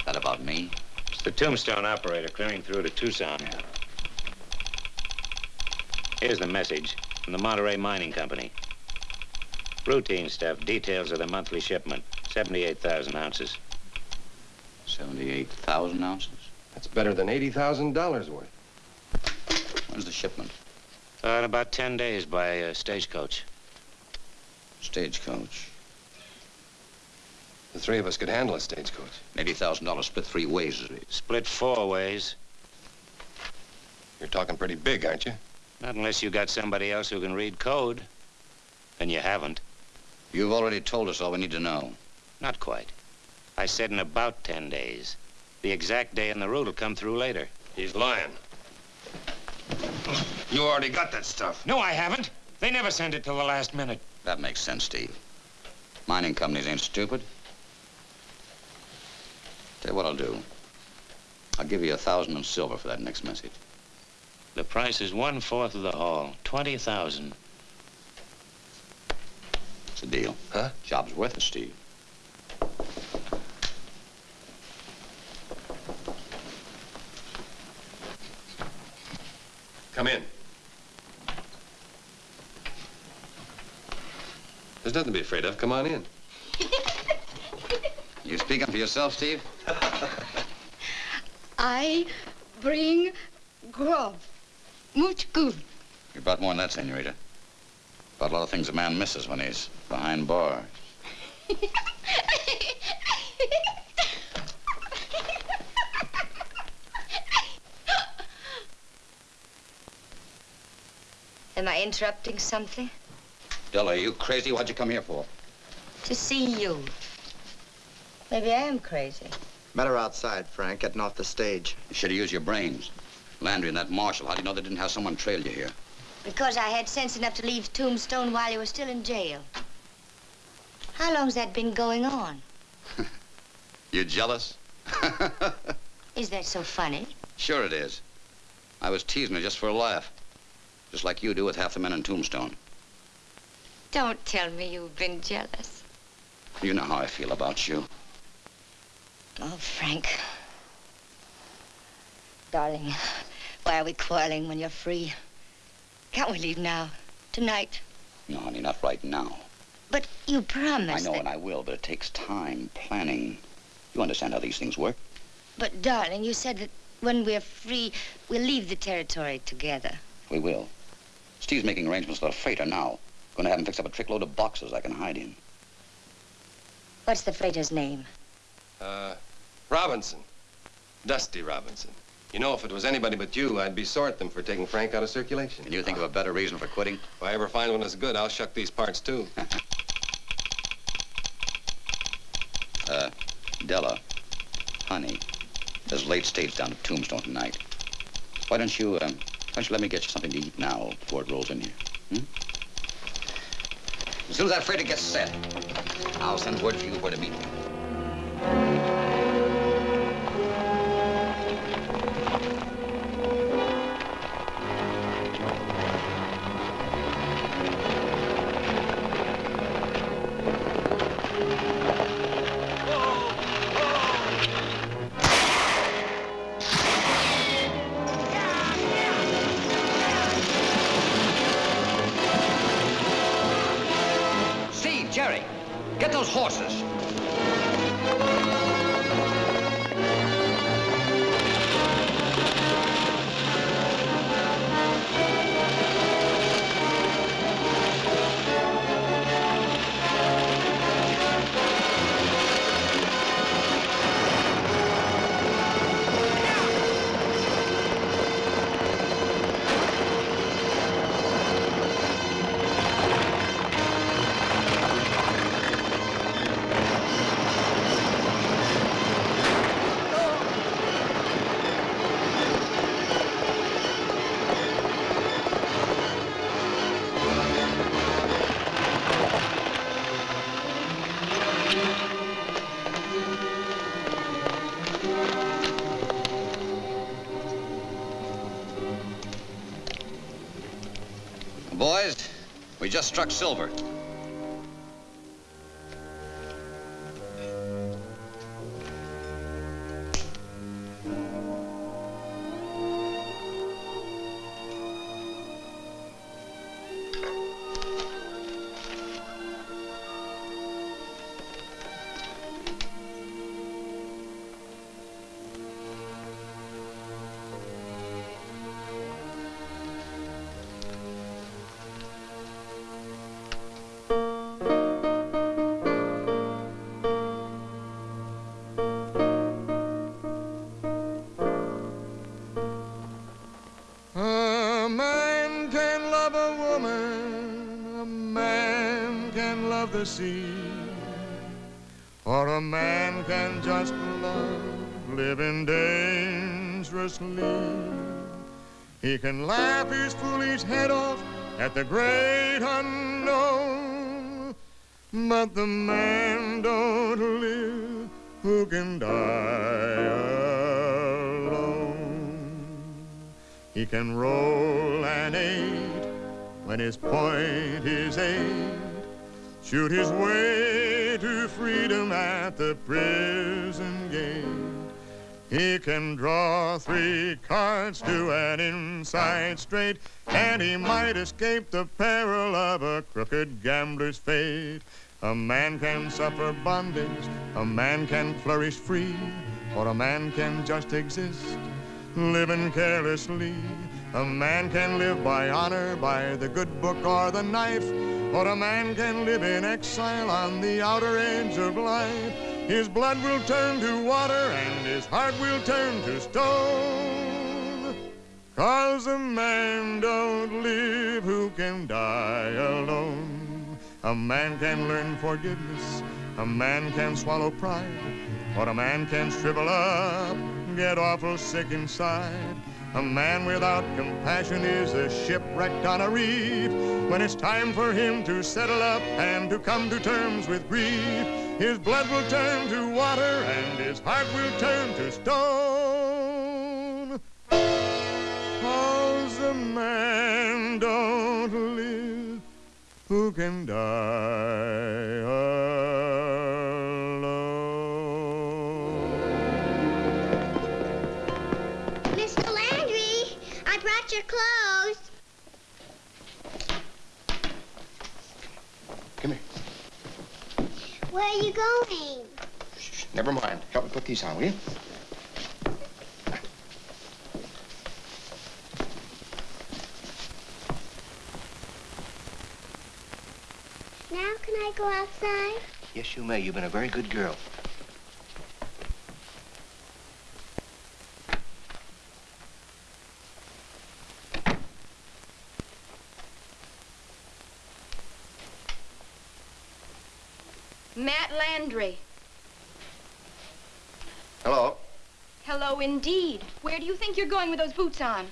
That about me? The Tombstone operator clearing through to Tucson. Here's the message from the Monterey Mining Company. Routine stuff, details of the monthly shipment, 78,000 ounces. 78,000 ounces? That's better than $80,000 worth. When's the shipment? In about 10 days by stagecoach. Stagecoach? The three of us could handle a stagecoach. $80,000 split 3 ways. Split 4 ways. You're talking pretty big, aren't you? Not unless you got somebody else who can read code. And you haven't. You've already told us all we need to know. Not quite. I said in about 10 days. The exact day and the route will come through later. He's lying. You already got that stuff. No, I haven't. They never send it till the last minute. That makes sense, Steve. Mining companies ain't stupid. Tell you what I'll do. I'll give you 1,000 in silver for that next message. The price is 1/4 of the haul. 20,000. It's a deal. Huh? Job's worth it, Steve. Come in. There's nothing to be afraid of. Come on in. You speaking for yourself, Steve? I bring grub. Much good. You brought more than that, senorita. Brought a lot of things a man misses when he's behind bars. Am I interrupting something? Della, are you crazy? What'd you come here for? To see you. Maybe I am crazy. Met her outside, Frank, getting off the stage. You should have used your brains. Landry and that marshal, how do you know they didn't have someone trail you here? Because I had sense enough to leave Tombstone while you were still in jail. How long's that been going on? You jealous? Is that so funny? Sure it is. I was teasing her just for a laugh. Just like you do with half the men in Tombstone. Don't tell me you've been jealous. You know how I feel about you. Oh, Frank. Darling, why are we quarreling when you're free? Can't we leave now? Tonight? No, honey, not right now. But you promised I know, that... and I will, but it takes time, planning. You understand how these things work? But, darling, you said that when we're free, we'll leave the territory together. We will. Steve's making arrangements for a freighter now. Gonna have him fix up a trickload of boxes I can hide in. What's the freighter's name? Robinson. Dusty Robinson. You know, if it was anybody but you, I'd be sore at them for taking Frank out of circulation. Can you think of a better reason for quitting? If I ever find one that's good, I'll shuck these parts, too. Della, honey, there's a late stage down at Tombstone tonight. Why don't you let me get you something to eat now before it rolls in here? Hmm? As soon as that freighter gets set, I'll send word for you where to meet me. Jerry, get those horses. Boys, we just struck silver. man can love a woman, a man can love the sea, or a man can just love living dangerously. He can laugh his foolish head off at the great unknown, but the man don't live who can die alone. He can roll an 8 when his point is 8, shoot his way to freedom at the prison gate. He can draw 3 cards to an inside straight, and he might escape the peril of a crooked gambler's fate. A man can suffer bondage, a man can flourish free, or a man can just exist, living carelessly. A man can live by honor, by the good book or the knife, or a man can live in exile on the outer edge of life. His blood will turn to water and his heart will turn to stone. 'Cause a man don't live who can die alone. A man can learn forgiveness, a man can swallow pride, or a man can shrivel up, get awful sick inside. A man without compassion is a ship wrecked on a reef. When it's time for him to settle up and to come to terms with grief, his blood will turn to water and his heart will turn to stone. 'Cause a man don't live who can die alone. Mr. Landry, I brought your clothes. Come here. Where are you going? Shh, never mind. Help me put these on, will you? Now can I go outside? Yes, you may. You've been a very good girl. Matt Landry. Hello. Hello, indeed. Where do you think you're going with those boots on?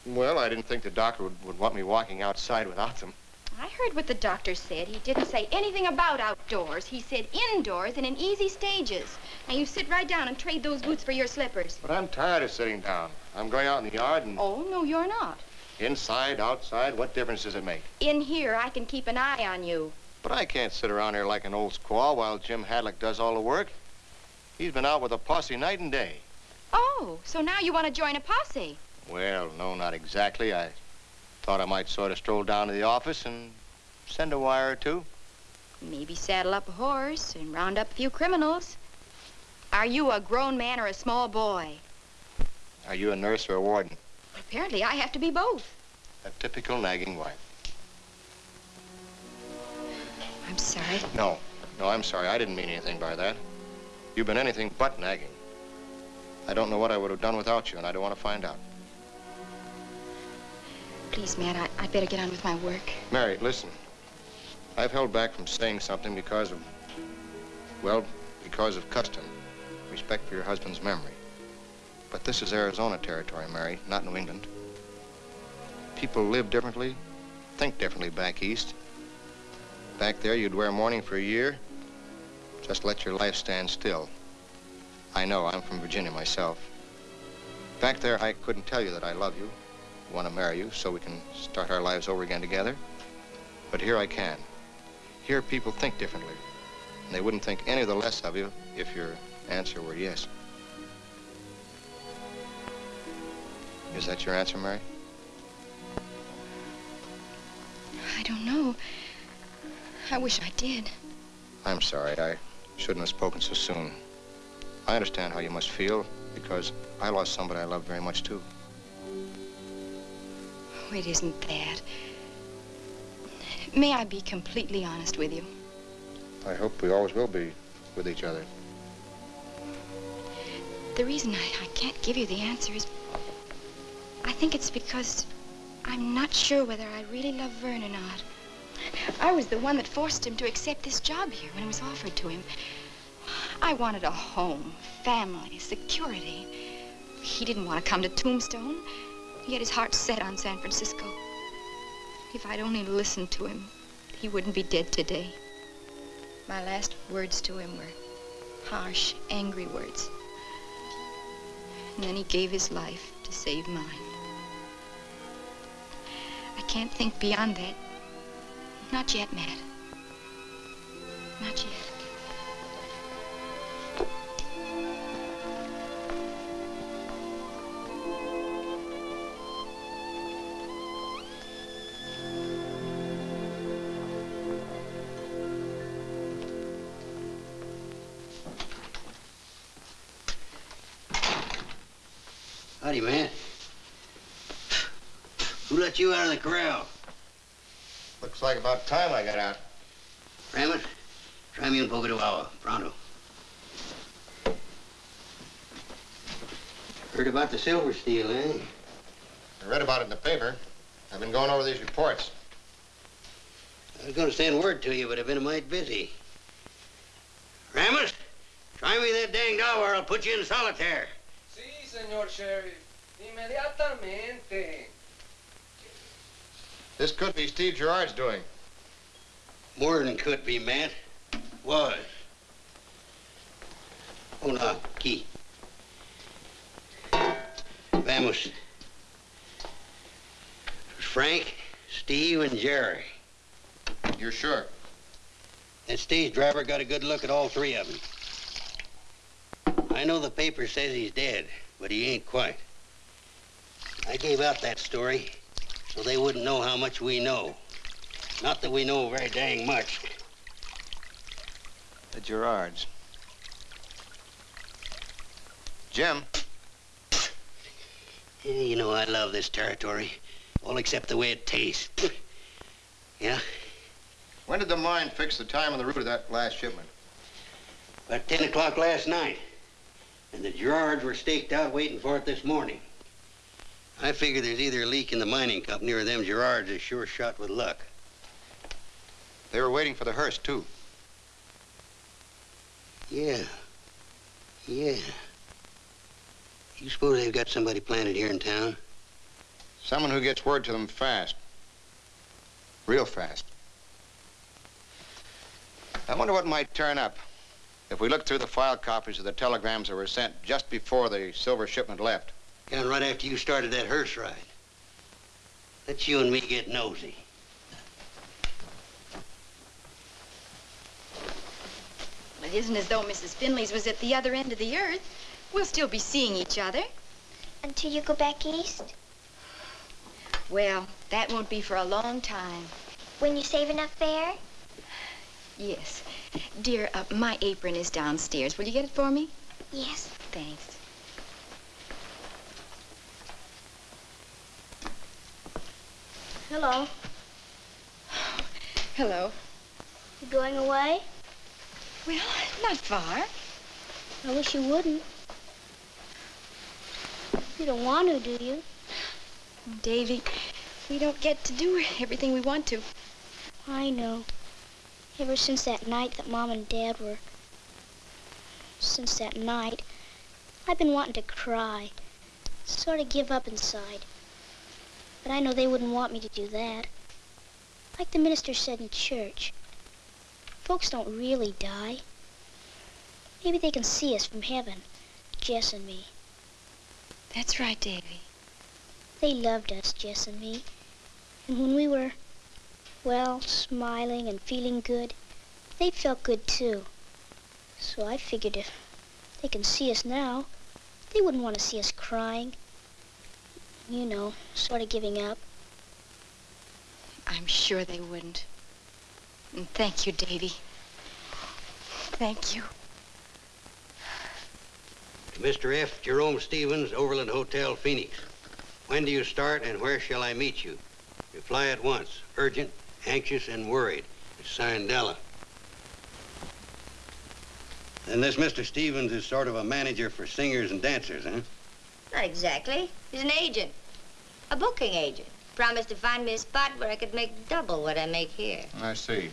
Well, I didn't think the doctor would want me walking outside without them. I heard what the doctor said. He didn't say anything about outdoors. He said indoors and in easy stages. Now, you sit right down and trade those boots for your slippers. But I'm tired of sitting down. I'm going out in the yard and... Oh, no, you're not. Inside, outside, what difference does it make? In here, I can keep an eye on you. But I can't sit around here like an old squaw while Jim Haddock does all the work. He's been out with a posse night and day. Oh, so now you want to join a posse? Well, no, not exactly. I thought I might sort of stroll down to the office and send a wire or two. Maybe saddle up a horse and round up a few criminals. Are you a grown man or a small boy? Are you a nurse or a warden? Apparently, I have to be both. A typical nagging wife. I'm sorry. No, I'm sorry. I didn't mean anything by that. You've been anything but nagging. I don't know what I would have done without you, and I don't want to find out. Please, Matt, I'd better get on with my work. Mary, listen. I've held back from saying something because of, well, because of custom, respect for your husband's memory. But this is Arizona territory, Mary, not New England. People live differently, think differently back east. Back there, you'd wear mourning for a year, just let your life stand still. I know, I'm from Virginia myself. Back there, I couldn't tell you that I love you, want to marry you, so we can start our lives over again together. But here I can. Here, people think differently, and they wouldn't think any the less of you if your answer were yes. Is that your answer, Mary? I don't know. I wish I did. I'm sorry. I shouldn't have spoken so soon. I understand how you must feel, because I lost somebody I loved very much, too. Oh, it isn't that. May I be completely honest with you? I hope we always will be with each other. The reason I can't give you the answer is I think it's because I'm not sure whether I really love Vern or not. I was the one that forced him to accept this job here when it was offered to him. I wanted a home, family, security. He didn't want to come to Tombstone. He had his heart set on San Francisco. If I'd only listened to him, he wouldn't be dead today. My last words to him were harsh, angry words. And then he gave his life to save mine. I can't think beyond that. Not yet, Matt. Not yet. Howdy, man. Who let you out of the corral? Looks like about time I got out. Rammett, try me un poco de agua. Pronto. Heard about the silver steal, eh? I read about it in the paper. I've been going over these reports. I was going to send word to you, but I've been a mite busy. Rammett, try me that dang dog or I'll put you in solitaire. Sí, señor sheriff. Inmediatamente. This could be Steve Gerard's doing. More than could be, Matt. Was. Oh, no, key. Vamos. It was Frank, Steve, and Jerry. You're sure? That stage driver got a good look at all three of them. I know the paper says he's dead, but he ain't quite. I gave out that story so they wouldn't know how much we know. Not that we know very dang much. The Gerards. Jim. You know, I love this territory, all except the way it tastes. Yeah? When did the mine fix the time and the route of that last shipment? About 10 o'clock last night. And the Gerards were staked out waiting for it this morning. I figure there's either a leak in the mining company or them Gerards is sure shot with luck. They were waiting for the hearse, too. Yeah. Yeah. You suppose they've got somebody planted here in town? Someone who gets word to them fast. Real fast. I wonder what might turn up if we look through the file copies of the telegrams that were sent just before the silver shipment left. Down right after you started that hearse ride. Let's you and me get nosy. Well, it isn't as though Mrs. Finley's was at the other end of the earth. We'll still be seeing each other. Until you go back east? Well, that won't be for a long time. When you save enough fare? Yes. Dear, my apron is downstairs. Will you get it for me? Yes. Thanks. Hello. Hello. You going away? Well, not far. I wish you wouldn't. You don't want to, do you? Davy, we don't get to do everything we want to. I know. Ever since that night that Mom and Dad were... Since that night, I've been wanting to cry. Sort of give up inside. But I know they wouldn't want me to do that. Like the minister said in church, folks don't really die. Maybe they can see us from heaven, Jess and me. That's right, Davy. They loved us, Jess and me. And when we were, well, smiling and feeling good, they felt good too. So I figured if they can see us now, they wouldn't want to see us crying. You know, sort of giving up. I'm sure they wouldn't. And thank you, Davy. Thank you. To Mr. F. Jerome Stevens, Overland Hotel, Phoenix. When do you start and where shall I meet you? Reply at once. Urgent, anxious, and worried. It's signed Della. And this Mr. Stevens is sort of a manager for singers and dancers, huh? Not exactly. He's an agent. A booking agent. Promised to find me a spot where I could make double what I make here. I see.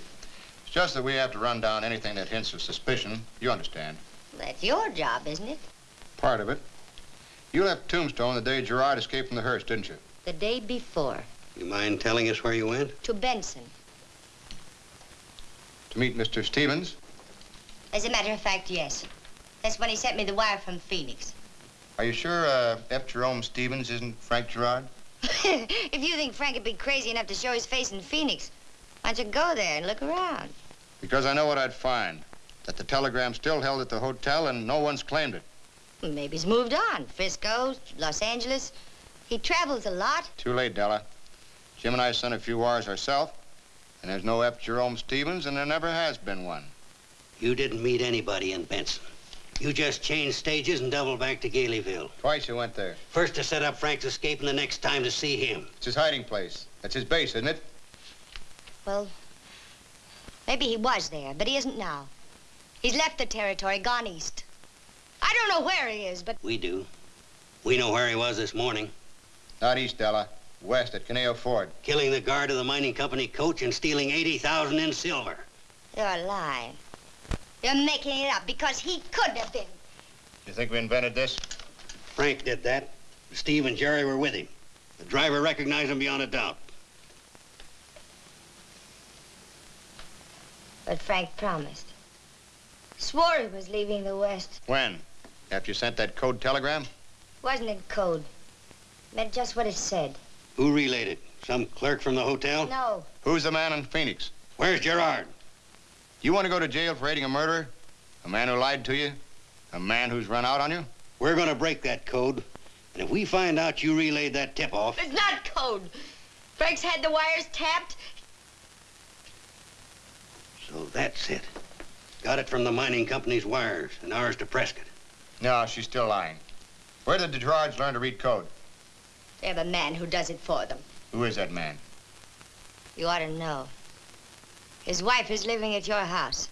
It's just that we have to run down anything that hints of suspicion. You understand? That's your job, isn't it? Part of it. You left Tombstone the day Gerard escaped from the hearse, didn't you? The day before. You mind telling us where you went? To Benson. To meet Mr. Stevens? As a matter of fact, yes. That's when he sent me the wire from Phoenix. Are you sure F. Jerome Stevens isn't Frank Gerard? If you think Frank would be crazy enough to show his face in Phoenix, why don't you go there and look around? Because I know what I'd find. That the telegram's still held at the hotel and no one's claimed it. Maybe he's moved on. Frisco, Los Angeles. He travels a lot. Too late, Della. Jim and I sent a few wires ourselves, and there's no F. Jerome Stevens, and there never has been one. You didn't meet anybody in Benson. You just changed stages and doubled back to Galeyville. Twice you went there. First to set up Frank's escape and the next time to see him. It's his hiding place. That's his base, isn't it? Well, maybe he was there, but he isn't now. He's left the territory, gone east. I don't know where he is, but... We do. We know where he was this morning. Not east, Della. West at Caneo Ford. Killing the guard of the mining company coach and stealing $80,000 in silver. You're lying. You're making it up because he could have been. You think we invented this? Frank did that. Steve and Jerry were with him. The driver recognized him beyond a doubt. But Frank promised. Swore he was leaving the West. When? After you sent that code telegram? Wasn't in code. Meant just what it said. Who relayed it? Some clerk from the hotel? No. Who's the man in Phoenix? Where's Gerard? You want to go to jail for aiding a murderer? A man who lied to you? A man who's run out on you? We're gonna break that code. And if we find out you relayed that tip-off... It's not code. Frank's had the wires tapped. So that's it. Got it from the mining company's wires and ours to Prescott. No, she's still lying. Where did the Gerards learn to read code? They have a man who does it for them. Who is that man? You ought to know. His wife is living at your house.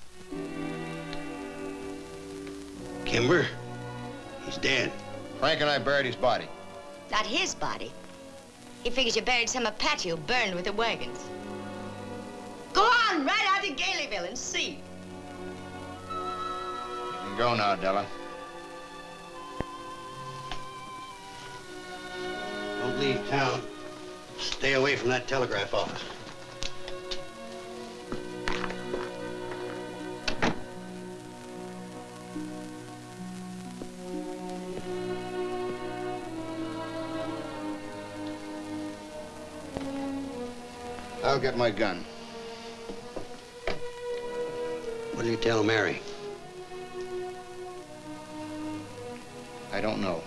Kimber? He's dead. Frank and I buried his body. Not his body. He figures you buried some Apache who burned with the wagons. Go on, right out to Galeyville and see. You can go now, Della. Don't leave town. Stay away from that telegraph office. I'll get my gun. What'll you tell Mary? I don't know.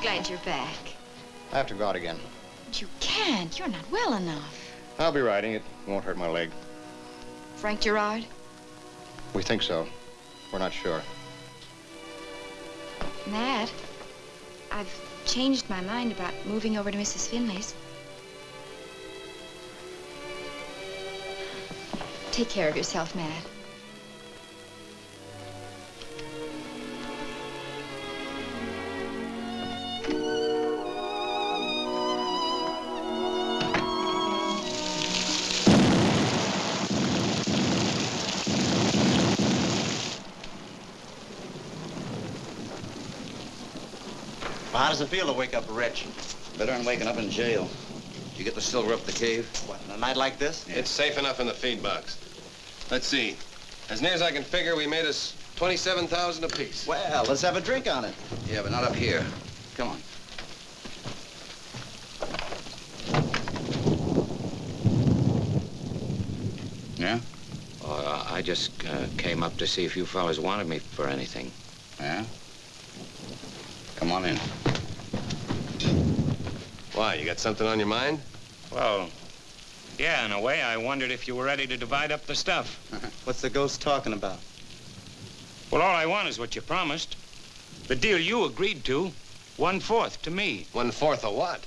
Glad you're back. I have to go out again. But you can't. You're not well enough. I'll be riding. It won't hurt my leg. Frank Gerard? We think so. We're not sure. Matt, I've changed my mind about moving over to Mrs. Finley's. Take care of yourself, Matt. Well, how does it feel to wake up rich? Better than waking up in jail. Did you get the silver up the cave? What, on a night like this? It's safe enough in the feed box. Let's see. As near as I can figure, we made us 27,000 apiece. Well, let's have a drink on it. Yeah, but not up here. Come on. Yeah? Oh, I just came up to see if you fellas wanted me for anything. Yeah? Come on in. Why, you got something on your mind? Well, yeah, in a way, I wondered if you were ready to divide up the stuff. What's the ghost talking about? Well, all I want is what you promised. The deal you agreed to, 1/4 to me. 1/4 of what?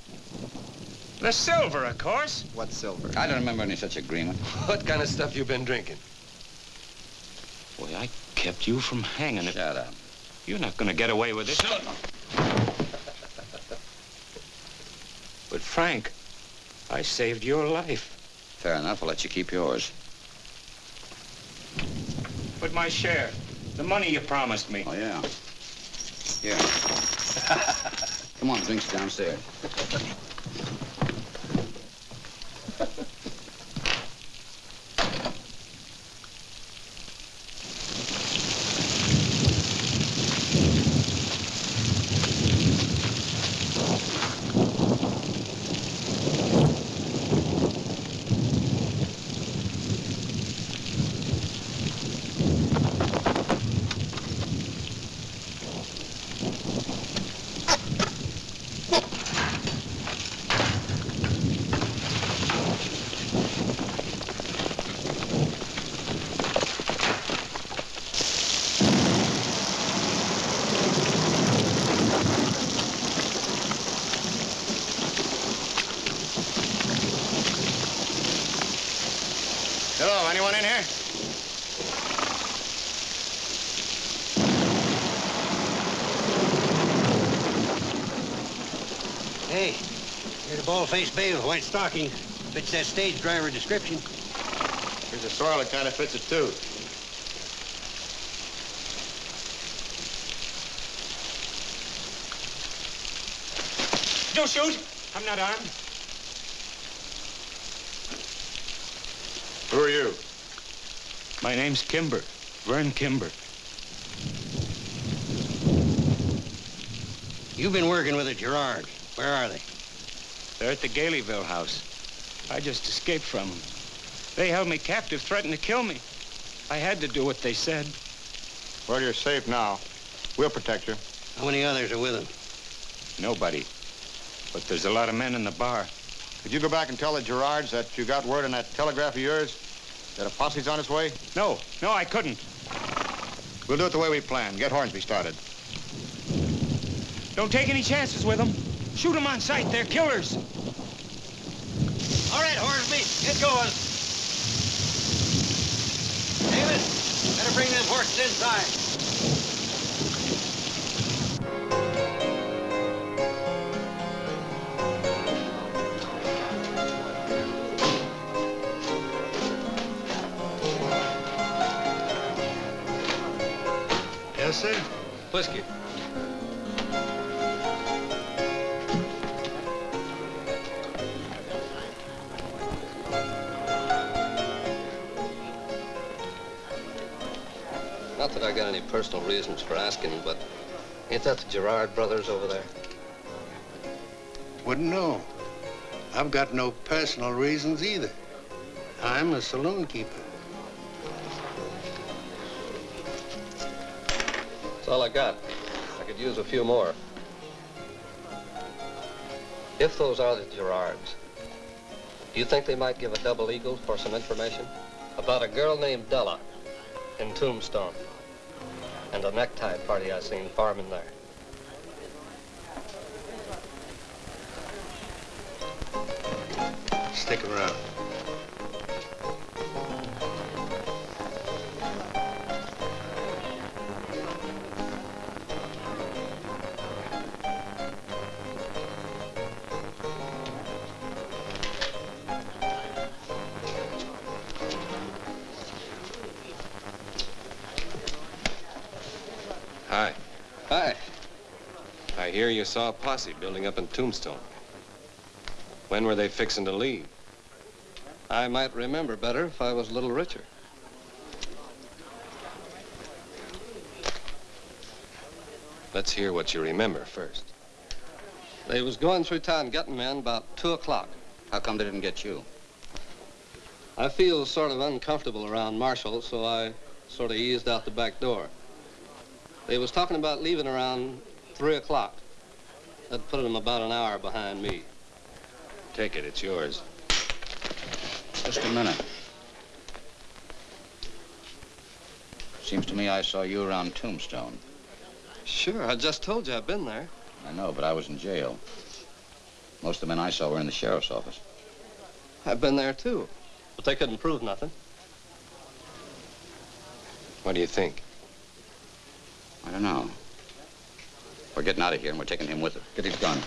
The silver, of course. What silver? I don't remember any such agreement. What kind of stuff you been drinking? Boy, I kept you from hanging it. Shut up. You're not gonna get away with this. But Frank, I saved your life. Fair enough. I'll let you keep yours. But my share, the money you promised me. Oh, yeah. Here. Come on, drinks downstairs. Hello, anyone in here? Hey, you're the bald-faced babe with white stockings. Fits that stage driver description. Here's a soil that kind of fits it, too. Don't shoot. I'm not armed. Who are you? My name's Kimber. Vern Kimber. You've been working with the Gerards. Where are they? They're at the Galeyville house. I just escaped from them. They held me captive, threatened to kill me. I had to do what they said. Well, you're safe now. We'll protect you. How many others are with them? Nobody. But there's a lot of men in the bar. Could you go back and tell the Gerards that you got word on that telegraph of yours? That a posse's on its way? No, I couldn't. We'll do it the way we planned. Get Hornsby started. Don't take any chances with them. Shoot them on sight. They're killers. All right, Hornsby, get going. Davis, better bring them horses inside. Yes, sir? Whiskey. Not that I got any personal reasons for asking, but ain't that the Gerard brothers over there? Wouldn't know. I've got no personal reasons either. I'm a saloon keeper. That's all I got. I could use a few more. If those are the Gerards, do you think they might give a double eagle for some information about a girl named Della in Tombstone and a necktie party I seen farming there? Stick around. Hi. Hi. I hear you saw a posse building up in Tombstone. When were they fixing to leave? I might remember better if I was a little richer. Let's hear what you remember first. They was going through town getting men about 2 o'clock. How come they didn't get you? I feel sort of uncomfortable around Marshall, so I sort of eased out the back door. They was talking about leaving around 3 o'clock. That put them about an hour behind me. Take it, it's yours. Just a minute. Seems to me I saw you around Tombstone. Sure, I just told you I've been there. I know, but I was in jail. Most of the men I saw were in the sheriff's office. I've been there, too. But they couldn't prove nothing. What do you think? I don't know. We're getting out of here, and we're taking him with us. Get his gun.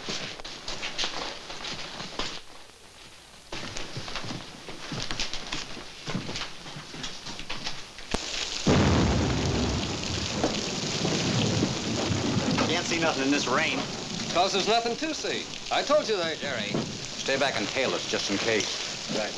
Can't see nothing in this rain. Because there's nothing to see. I told you that. Jerry, stay back and hail us just in case. Right.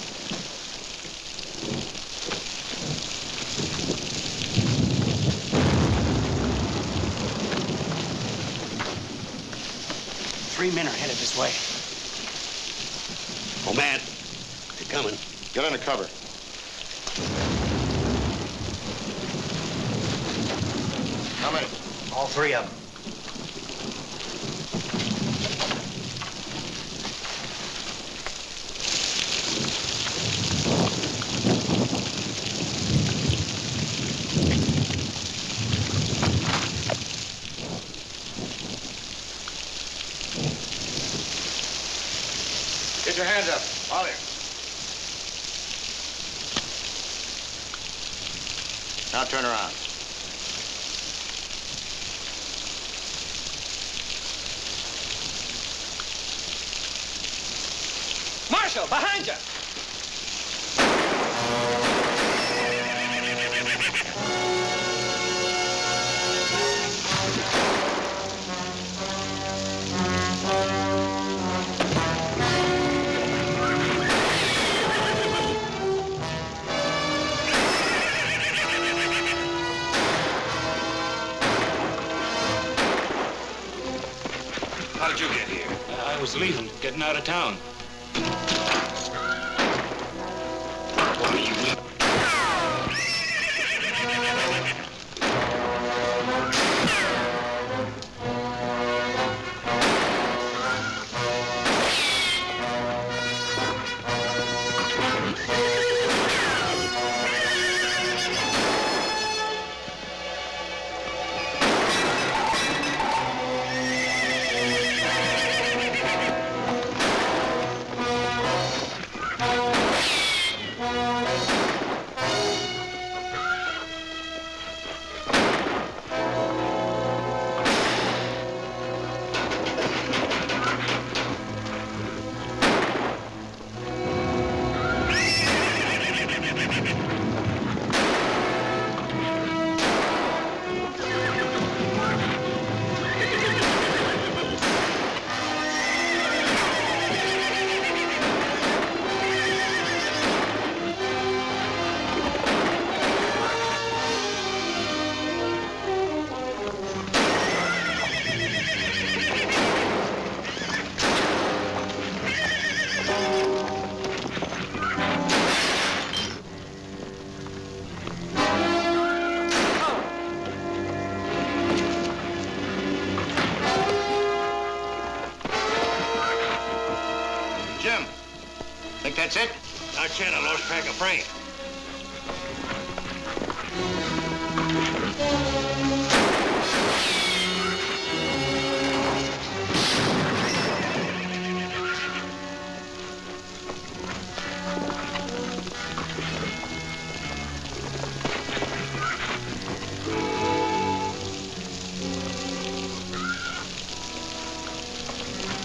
Three men are headed this way. Oh, man, they're coming. Get under cover. Coming. All three of them. Get your hands up. All there. Now turn around. Marshal, behind you! How did you get here? I was leaving, getting out of town. Think that's it? Not yet. I lost track of Frank.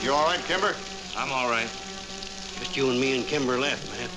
You all right, Kimber? I'm all right. Just you and me and Kimber left, man.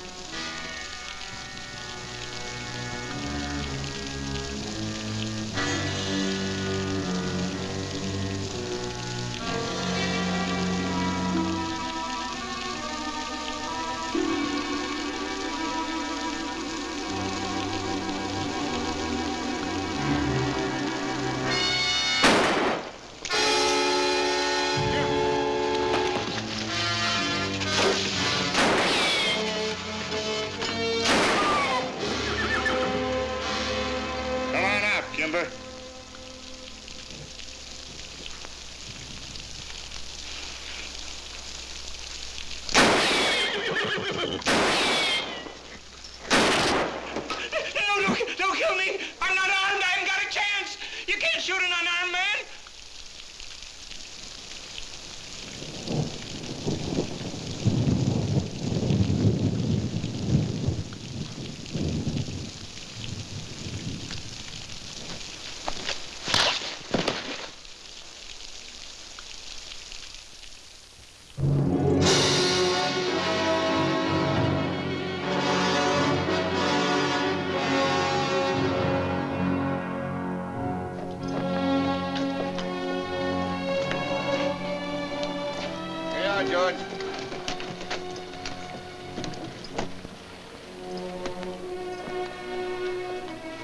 George.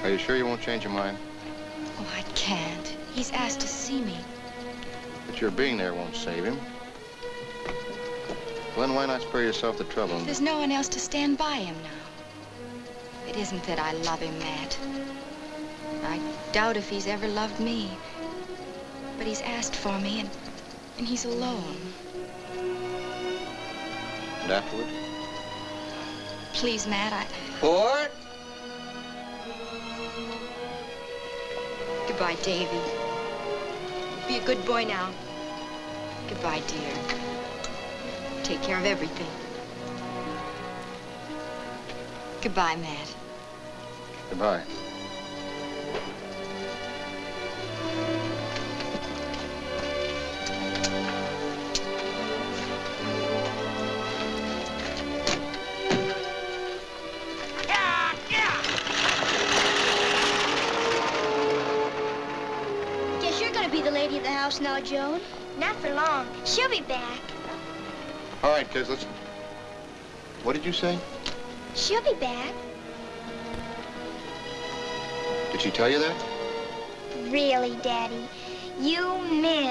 Are you sure you won't change your mind? Oh, I can't. He's asked to see me. But your being there won't save him. Glenn, why not spare yourself the trouble? There's no one else to stand by him now. It isn't that I love him, Matt. I doubt if he's ever loved me. But he's asked for me, and he's alone. And afterward? Please, Matt, I... Ford? Goodbye, Davy. Be a good boy now. Goodbye, dear. Take care of everything. Goodbye, Matt. Goodbye. Guess you're gonna be the lady of the house now, Joan. Not for long. She'll be back. All right, kids, let's... What did you say? She'll be back. Did she tell you that? Really, Daddy? You mean